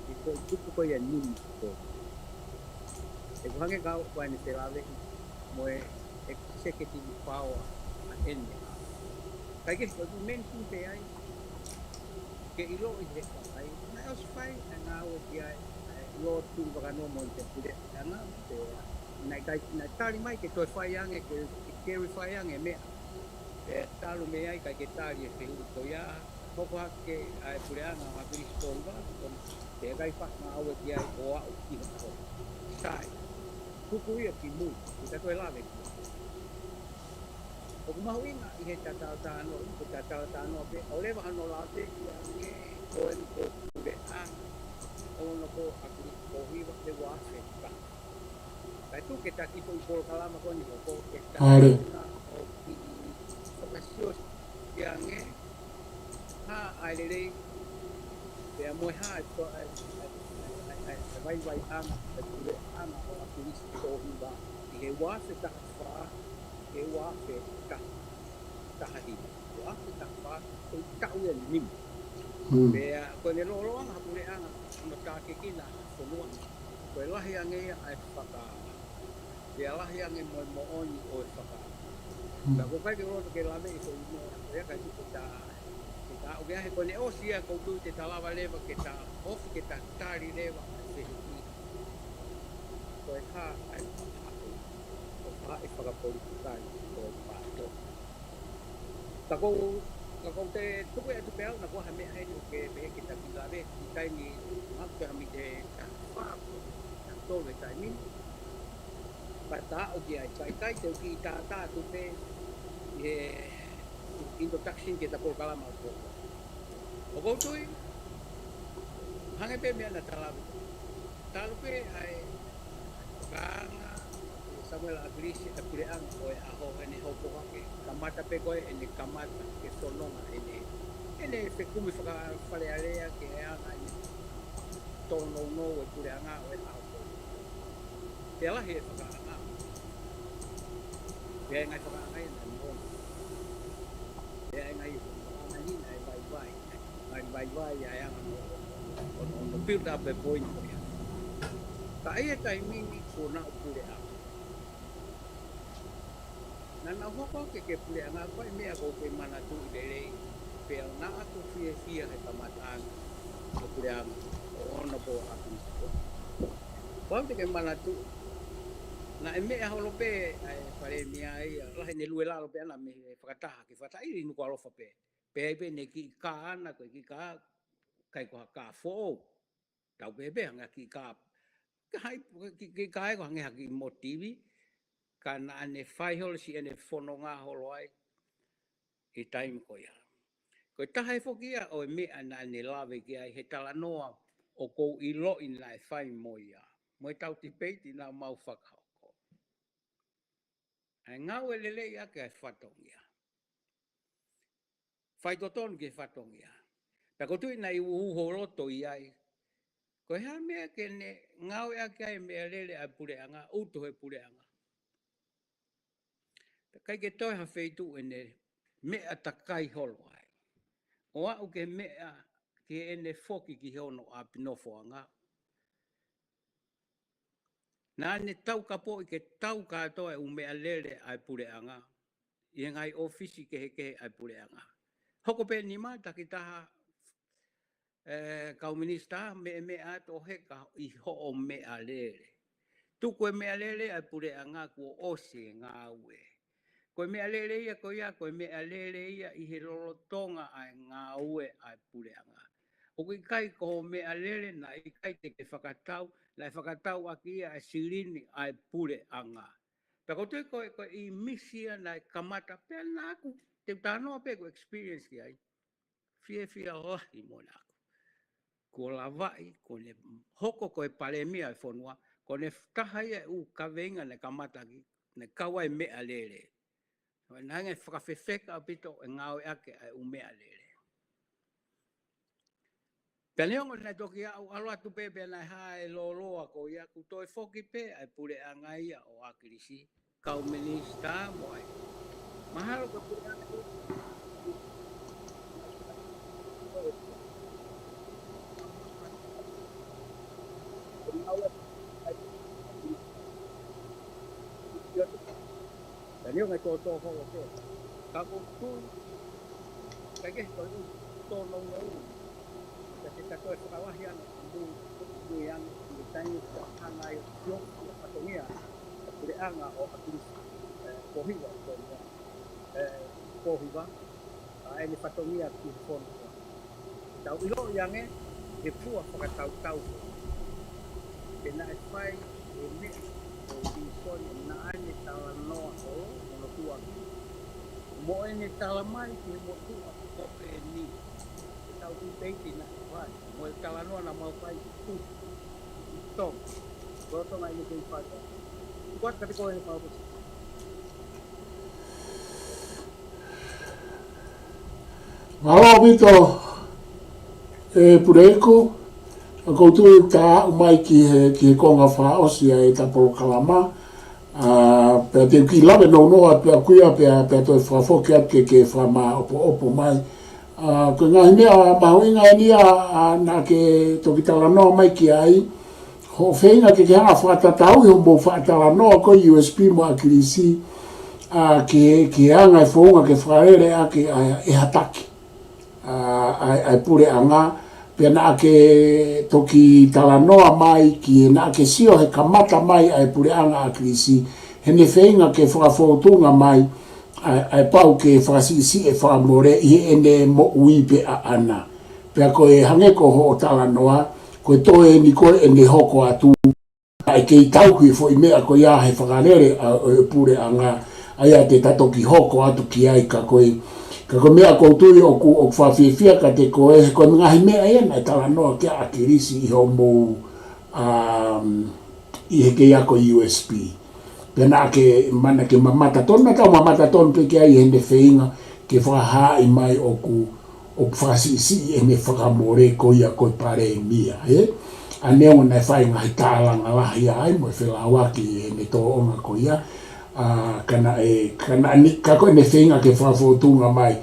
ki ko tupu ko ia nini ko. E kuhange kau wai ni te lawe mo e executive power a ene a. Kai ke ko mention pe ai ke ilo i he whakai, na e os whai a ngā o ki ai lo tu wakano mo te pure anga te na tari mai ke toi whai ange ke keri whai ange mea e talu me ai kai ke tari e whiu to ia hoko hake ai pure anga o hapiri stonga te kai whak ngā o ki ai o au ki hoko sai kuku ia ki mu ki ta toi lawe ki o kumahu inga i he tatao tāno i ke tatao tāno pe o lewa hano lawe ki ange o e ko pure anga o no ko hapiri hiwa te wafe ka kai tu ke ta ki to i Polokalama ko ni ko ke ta o ki okasio ki ange ha ailelei pe mo ha to vai anga e pure anga o hapiri to hiwa i he wafe ta fa he wafe ta tahahina wafe ta fa o ta ue nim pe ko ne lo anga pure anga no ta ke kina fonua ko lahi ange ai whaka pe lahi ange mo oni o e whaka ka ko kai ke roto ke lame i ko ino e kai ki ta o ke ahe ko ne osia ko tu te talawa lewa ke ta of ke ta tari lewa ai whihi ko e ka ai whakahaku o wha e whakapolitikai ko e whāto ka ko te tuku e atu peau na ko ha mea heni o ke mehe ke ta pilave i kai ni ngaku te hami te ta whāko ta tōwe tai mini pata o ki ai kai te uki ta tu pe e introduction ke ta Polokalama o kōkua. O koutui, hange pe mea na talawe ko. Talu pe ai whakaanga Samuel Agrisi ta pureanga o e aho ene hoko hake. Kamata pe koe ene kamata ke sononga ene whekumi whakawhalearea ke anga ene tono no e pureanga o e aho koe. Te alahi e whakaanga. Pea ngai whakaanga e nai mōna. Pea ngai whakaanga nina e vai. Vai ai anga no build up a point ko ia. Ka ia kai mini ko na pureanga. Nana hoko ke pureanga koe mea ko pe mana tu i lelei. Pea na aku fia he kamataanga o pureanga o ono po apisto. Pau te ke mana tu na e mea holo pe ai whare mea ia lahi ne lue lalo pe ana me whakataha ki whatairi nuku alofa pe. Pea pe ne ki ka ana koe ki ka kai ko ka fo tau bebe hanga ki ka kai ki kai ko hanga ki motivi kana ane fai hol si ane fononga holoi i time ko ya ko tahai fo kia o me ana ane lave ki ai he tala noa o ko i lo in lai fai mo ya mo tau ti peiti na mau whakao ko ai ngau e lele ia ke whatong ia fai toton ke whatong ia pa ko tui nai uho roto i ai ko hea mea ke ne ngau ea kia e mea lele a pureanga, uto he pureanga. Kai ke toi ha wheitu e ne mea takai holo ai. O au ke mea ke e ne whoki ki hono a pinofoanga. Nā ne tau ka po i ke tau katoa e u mea lele a pureanga. I ngai ofisi ke a pureanga. Hoko pe ni mata ki taha kau minista me ato heka i ho o mea lele. Tuku e mea lele a pureanga kua ose ngā ue. Koe mea lele ia ko ia, koe mea lele ia i he lolotonga ai ngā ue ai pureanga. O kui kai ko mea lele na i kai te ke whakatau, na i whakatau aki ia e sirini ai pureanga. Pea ko tui koe i misia na i kamata, pea nāku, te tānoa pe ko experience ki ai. Fia lahi mo nāku. ko lavai, ko ne hoko ko e palemia e whonua, ko ne tahai e u kawenga ne kamataki, ne kawa e mea lere. Nanga e whakawhewheka apito e ngau ake e u mea lere. Peneongo nei toki au aloatu pepe nei hae loloa ko ia kutoi foki pe ai pure angai o akirisi kau minista mo ai. Mahalo ko pure angai. Peneongo to ho pe. Kako tu kage to no no. Ketika tu kawahian bu yang ditanya hangai yo patongia pure anga o akirisi kohiwa kohiwa ai ni patongia ki fon tau ilo yang e pua whakatau pena e whai e me o di son na ane tala noa o no tua mo e ne tala mai ki mo tua o e ni tau tu teiti na wai mo e tala noa na mau whai tu tong koto na ini kei whai kuat kati koe ni whai Malo Vito e Puleiku a koutu ta mai ki konga fa osia e ta Polokalama pe te ki lave no pe kuia pe to fa fo ke fa ma opo mai ko nga mea mahuinga ni na ke to kitala no mai ki ai ho feinga ke ha fa ta tau ho bo fa ta no ko USB mo akirisi ke anga e fonga ke fraere ke e hataki ai pure anga pena ke toki talanoa mai ki na ke sio he kamata mai ai pure anga a krisi hene feinga ke whakafotunga mai ai pau ke whakasisi e whakamore i ene mo uipe a ana pea ko e hange ko ho o talanoa ko e toe ni ko e ne hoko atu ai ke i tau kui fo i mea ko ia he whakarere pure anga ai a te tatoki hoko atu ki ai ka koe ko mea koutui o whawhiwhia ka te koe ko ngahi mea e na tala noa kia akirisi i ho mou i he ke ako USB pena ke mana ke mamata tonu na tau mamata tonu pe ke ai hende wheinga ke whahai mai o whasisi e me whakamore ko ia koe pare mia a neo na whai ngahi tālanga lahi ai mo e whelawaki e me tō onga ko ia kana ni kako ne whenga ke whafotunga mai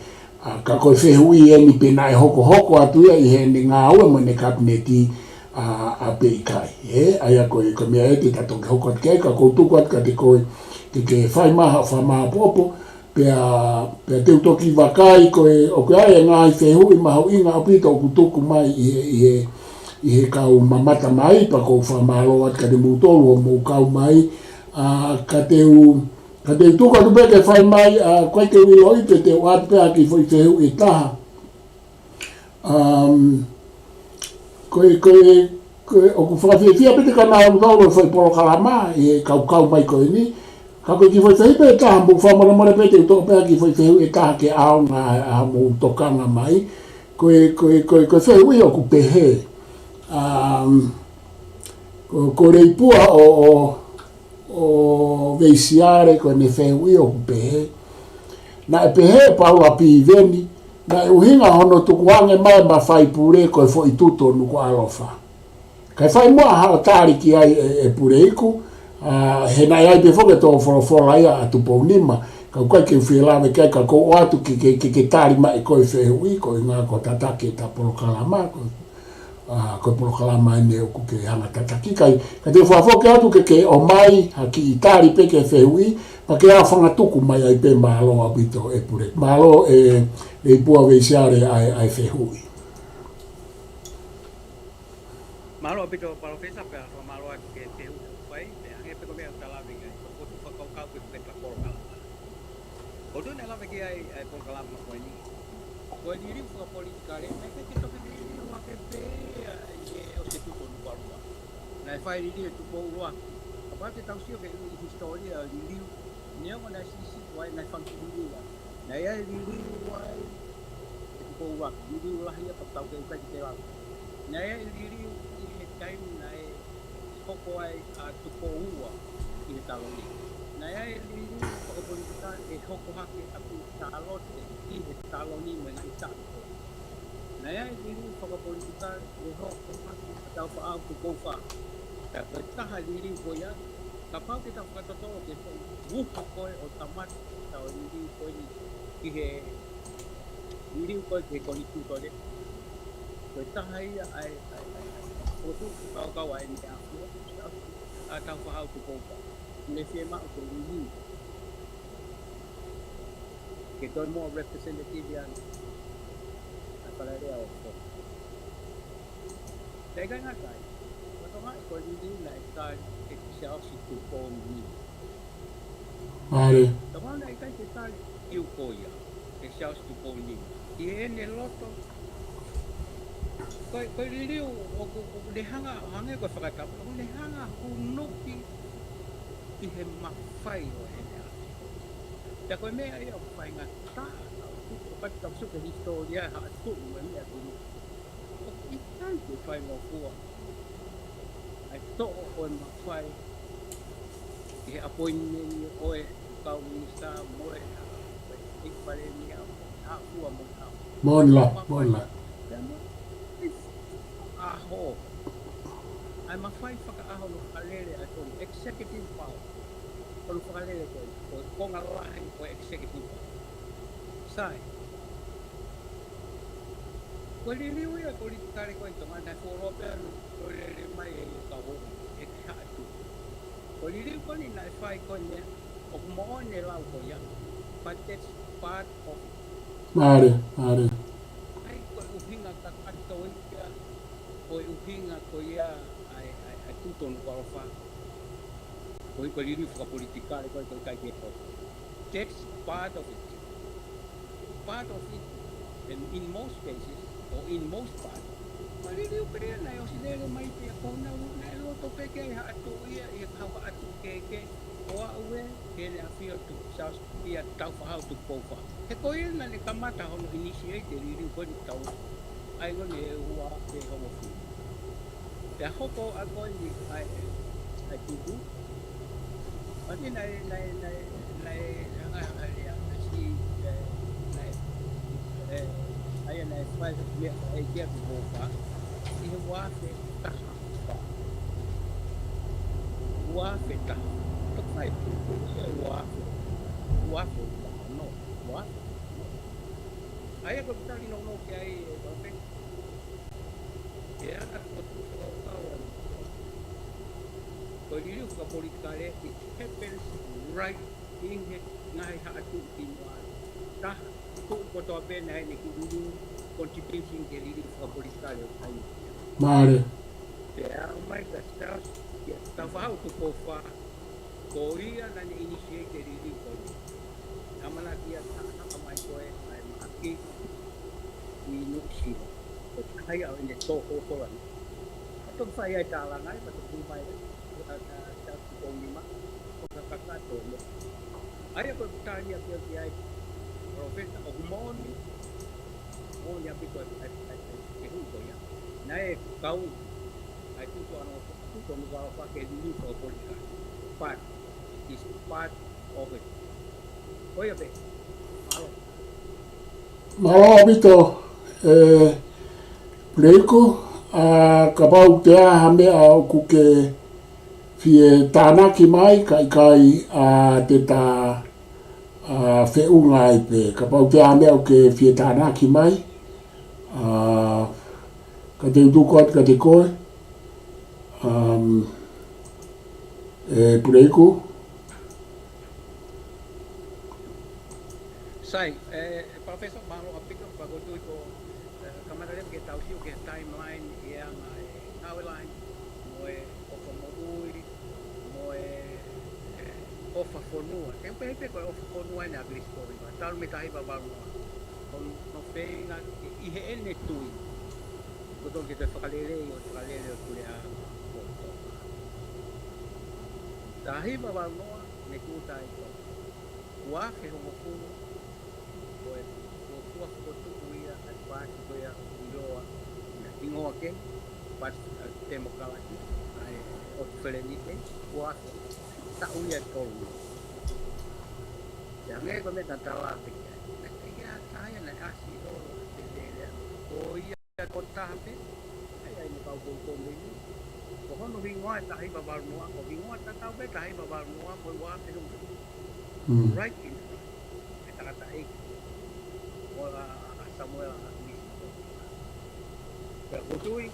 ka koe whehui e ni pena e hoko atu ia i he ni ngā ua mo ne kabineti a peikai ai a koe ka mea e te tato ke hoko atu kei ka koutuku atu ka te koe ke whai maha popo pea te utoki wakai koe o koe ai e ngā i whehui maha inga apita o kutuku mai i he kau mamata mai pa kou whamalo atu ka te mutolu o mou kau mai ka te tuka tu peke whai mai koe ke wilo i pe te wāt pēa ki whai te hu e taha koe o ku whawhiawhia pete ka nā udauro whai Polokalama e kau mai koe ni ka koe ki whai te hipe e taha mbu whamaramare pete utoka pēa ki whai te hu e taha ke ao ngā mou tokanga mai koe whai hui o ku pehe ko reipua o veisiare ko ne whehui o pehe. Na e pehe pau a piveni, na e uhinga hono tukuange mai ma whai pure ko e fo i tuto nuku alofa. Kai whai mua hao tāri ki ai e Puleiku, he nai ai pe foke tō wholofola ia a tupou nima, ka koe ke whilawe kai ka ko o atu ke tāri mai ko e whehui, ko i ngā ko tatake ta Polokalama, ko Polokalama ene o ku ke hanga tataki kai ka te whafoke atu ke o mai haki i tāri pe ke whehui pa ke a whangatuku mai ai pe MALO a bito e pure MALO e pua veisiare ai whehui MALO a bito palo fesa pe a MALO a ke whehui pai pe ange pe ko mea talavinga ko tu whakau pe ta Polokalama ko tu ne lave ki ai Polokalama ko ni ko ni ri fu politikare me ke to ke ni wa ke pe o se tu no palua na fai ri tu po wa apa te tau sio ke historia ri ne mo na sisi wa na fanki ri wa na ia ri wa tu po wa ri la ia pa tau ke ka te wa Naya iliriu I he time na hoko ai a tuko ua I he taloni. Naya iliriu whakapolitika hoko hake aku talote I he taloni me ngai tāko. Naya iliriu whakapolitika hoko hake a tau wha au tuko wha. Ta taha iliriu ko ia. Ka pau ke tau whakatotoro ke wupu koe o tamata tau iliriu koe ni ki he iliriu koe ke koni kūtore. Koe taha ia ai otu kau ai ni afua a tau whahau tuko wha. Ne whie mao ko iliriu. Ke koe mo representative iana. A whalarea o wha. Te kai ngā kai. Watonga ko iliriu na kai ke siao si tuko ni. Mare. Tama na kai te kai iu koia. Ke siao si tuko ni. I ene loto. Koe liriu o le hanga koe whakatapu. O le hanga hunuki I he mawhai o ene ati. Tia koe mea ia o whai ngā tāna. O pati tau suke historia ha tūru me mea tūru. O I tai te whai ngā kua. Ai to'o o e mawhai. I he appointment oe kau minista moe. I whare mea a kua mo nao. Monla. Aho. Ai mawhai whakaaho no whakalere a tōnu executive power. Tōnu whakalere koe. Koe konga lahi koe executive power. Sai. Koe liriu ia politikare koe tonga nai whorope anu. Koe lere mai e ka honga. E te hatu. Koe liriu koe ni nai whai koe nea. O kumoa ne lau koe ia. But that's part of it. Mare. Ai koe uhinga ka kato ia. Koe uhinga koe ia ai tūtonu karofa. Koe liriu whakapolitikare koe kai te hau. That's part of it. Part of it. And in most cases, or in most parts, koe liriu perea nai o Isileli mai pia kona nai loto peke ai hatu ia I hau atu keke. O aue, kene a whio tu saus pia tau whahau tu kouwha. He koe ina ne kamata hono initiate liriu koe ni tau. Ai ngone e hua te homofu. Te hoko a koe ni ai tuku. Pati nai hanga rea. Si ai nai whai mea e kia ku kouwha. I he wafe taha wha. Wafe taha. Tokai tuku ia wafe. Wafe taha no. Wafe. Ai ako pitali no ke ai wafe. Ia ako kawan. Koe liriu whakapolitikare, it happens right in he ngai haatu tinoa. Taha, tuku kotoa pēna hei ne ki liriu contribution ke liriu whakapolitikare o kai. Mare. Te ao mai ka staus, ka whahau tuko wha, ko ia na ne initiate liriu koe. Amana kia taha mai koe, ai maki, I nuksila. Ko kai au ine tōko korani. Ato whai ai tālangai, pato kumai ta tuko lima, ko kakakato mo. Ai ako putani apia ki ai, profeta o kumoni, moni apiko ai huko ia. Nae kau, ai tuto ano whake liliu ko politika. But, is part of it. Koia pe, malo. Malo abito. Puleiku. Ka pau te aha mea o kuke fie tānaki mai kai te tā whiunga ai pe. Ka pau te aha mea o ke fie tānaki mai. Ka te utukot ka te koe. Puleiku. Sai, Professor Malo apika pagotu ko kamarare ke tausiu ke timeline yang timeline moe ofa moui moe ofa fonua. Tempe ko ofa fonua na agristori. Tal me tai ba baru. On no pena I he ene tui. Koto ke te whakalere o tule a tahi ba baru noa ne kutai ko. Ua ke homofu koe tua whakotuku ia ai pāki koea I loa ingoa ke pas demokrasi ai o Isileli ke wa ta uia tolu ya nge ko me tatawa ke ya saya na asi o le o ia ko tape ai ni ka ko me ni ko hono vingoa ta hi ba noa ko vingoa ta ta be ta hi ba noa mo wa te right in kata ai o Samuel pero kutui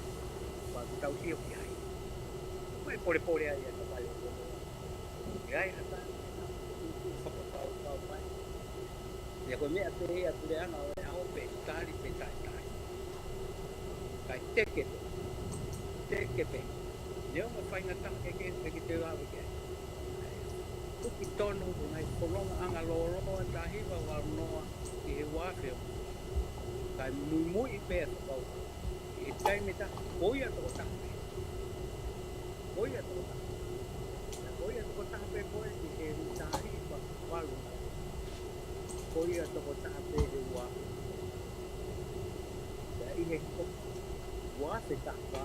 pa tau sio ki ai mai pore ai ta pai ai ata ya ko me ate ana o pe tali pe tai kai teke pe leo mo fai ngata ke te wa ke ku ki tonu ngai kolonga anga loro ta hi wa noa ki he wa fe kai muy pe ko itai meta koia to ta koia to ta pe ko ki he ta hi wa lu koia to ta pe he wa ya i he ko wa se ta wa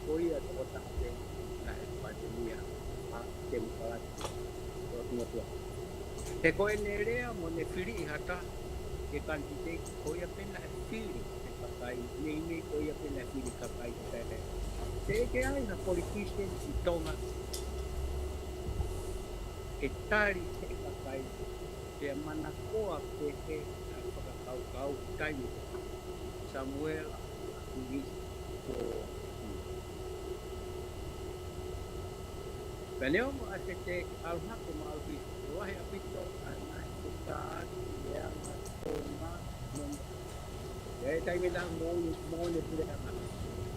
koia to ta pe na pa te mia a te mukala to te ko enelea mo ne fili hata ke kantite koia pena fili kai nei koia pena fili kai te ke ai na politician i tonga e tari te kai te mana koa pe he kau kai Samuel ni ko Beneo mo atete alha ko malbi wahi apito ana kita ya toma ai tai me dang mo ne pule ama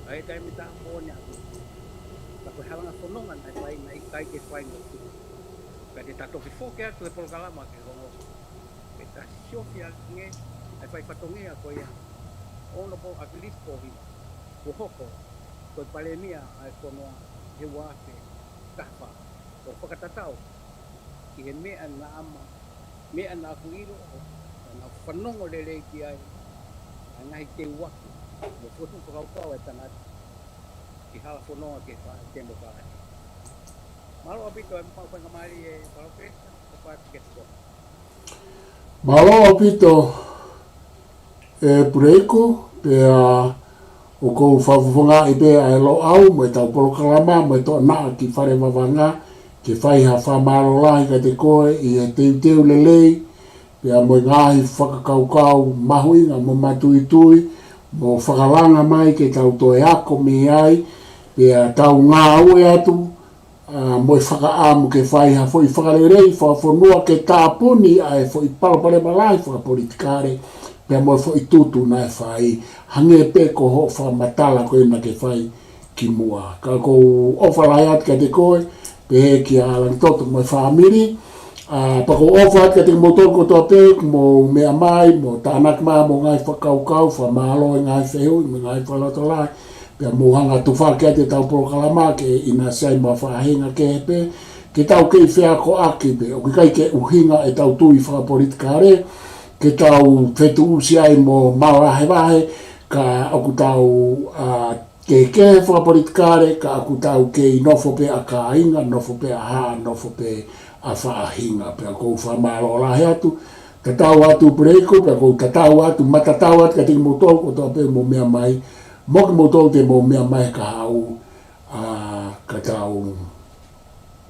ai tai me dang mo ne aku ta ko hala na sononga na kai ke fai no ka te tato ki foke atu e Polokalama ke hongo e ta shoki a nge ai fai patongi a ko ia ono po at least po hi ko hoko ko palemia ai kono he wa ke kafa ko pakatatao ki he me ana ama me ana aku ilo na fanongo lele ki ai ngai te waki mo fotu ko kau e tana ki hala fononga ke fa tembo ka malo apito e pa ngamari e palo pesa pa ke to Malo apito e Puleiku pe o ko Falevavanga i pe ai lo au mo tau Polokalama mo to na ki Falevavanga ke fai ha fa malo lai ka te koe i e teu lelei pe a mo ngai whakakaukau mahuinga mo matuitui mo whakalanga mai ke tau toe ako me ai pe a tau ngā ue atu mo i whakaamu ke whai ha fo i whakarerei whafonua ke tāpuni ai fo i palapare malai whakapolitikare pe a mo fo i tutu na e whai hange pe ko ho whamatala ko ina ke whai ki mua ka ko ofalai at ka te koe pe ki a langtoto mo i whamiri pako ofa ka te motor ko tope mo mea mai mo tanak ma mo ngai whakaukau whamalo ngai whehu mo ngai whalotolai pia mo hanga tuwha ke te tau Polokalama ke ina sai ma whahinga ke hepe ke tau kei whea ko aki pe o ki kai ke uhinga e tau tui whakapolitikare ke tau whetu usi ai mo mawahe ka aku tau ke whakapolitikare ka aku tau ke nofo pe a ka inga nofo pe a ha nofo pe a whaahinga pe a kou whamaro la he atu tatau atu Puleiku pe a kou tatau atu matatau atu ka tiki motou ko toa pe mo mea mai moki motou te mo mea mai Kaha'u ka tau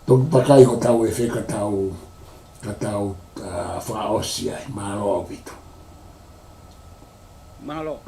toki pakai ho tau e wheka tau whaosi ai malo apito malo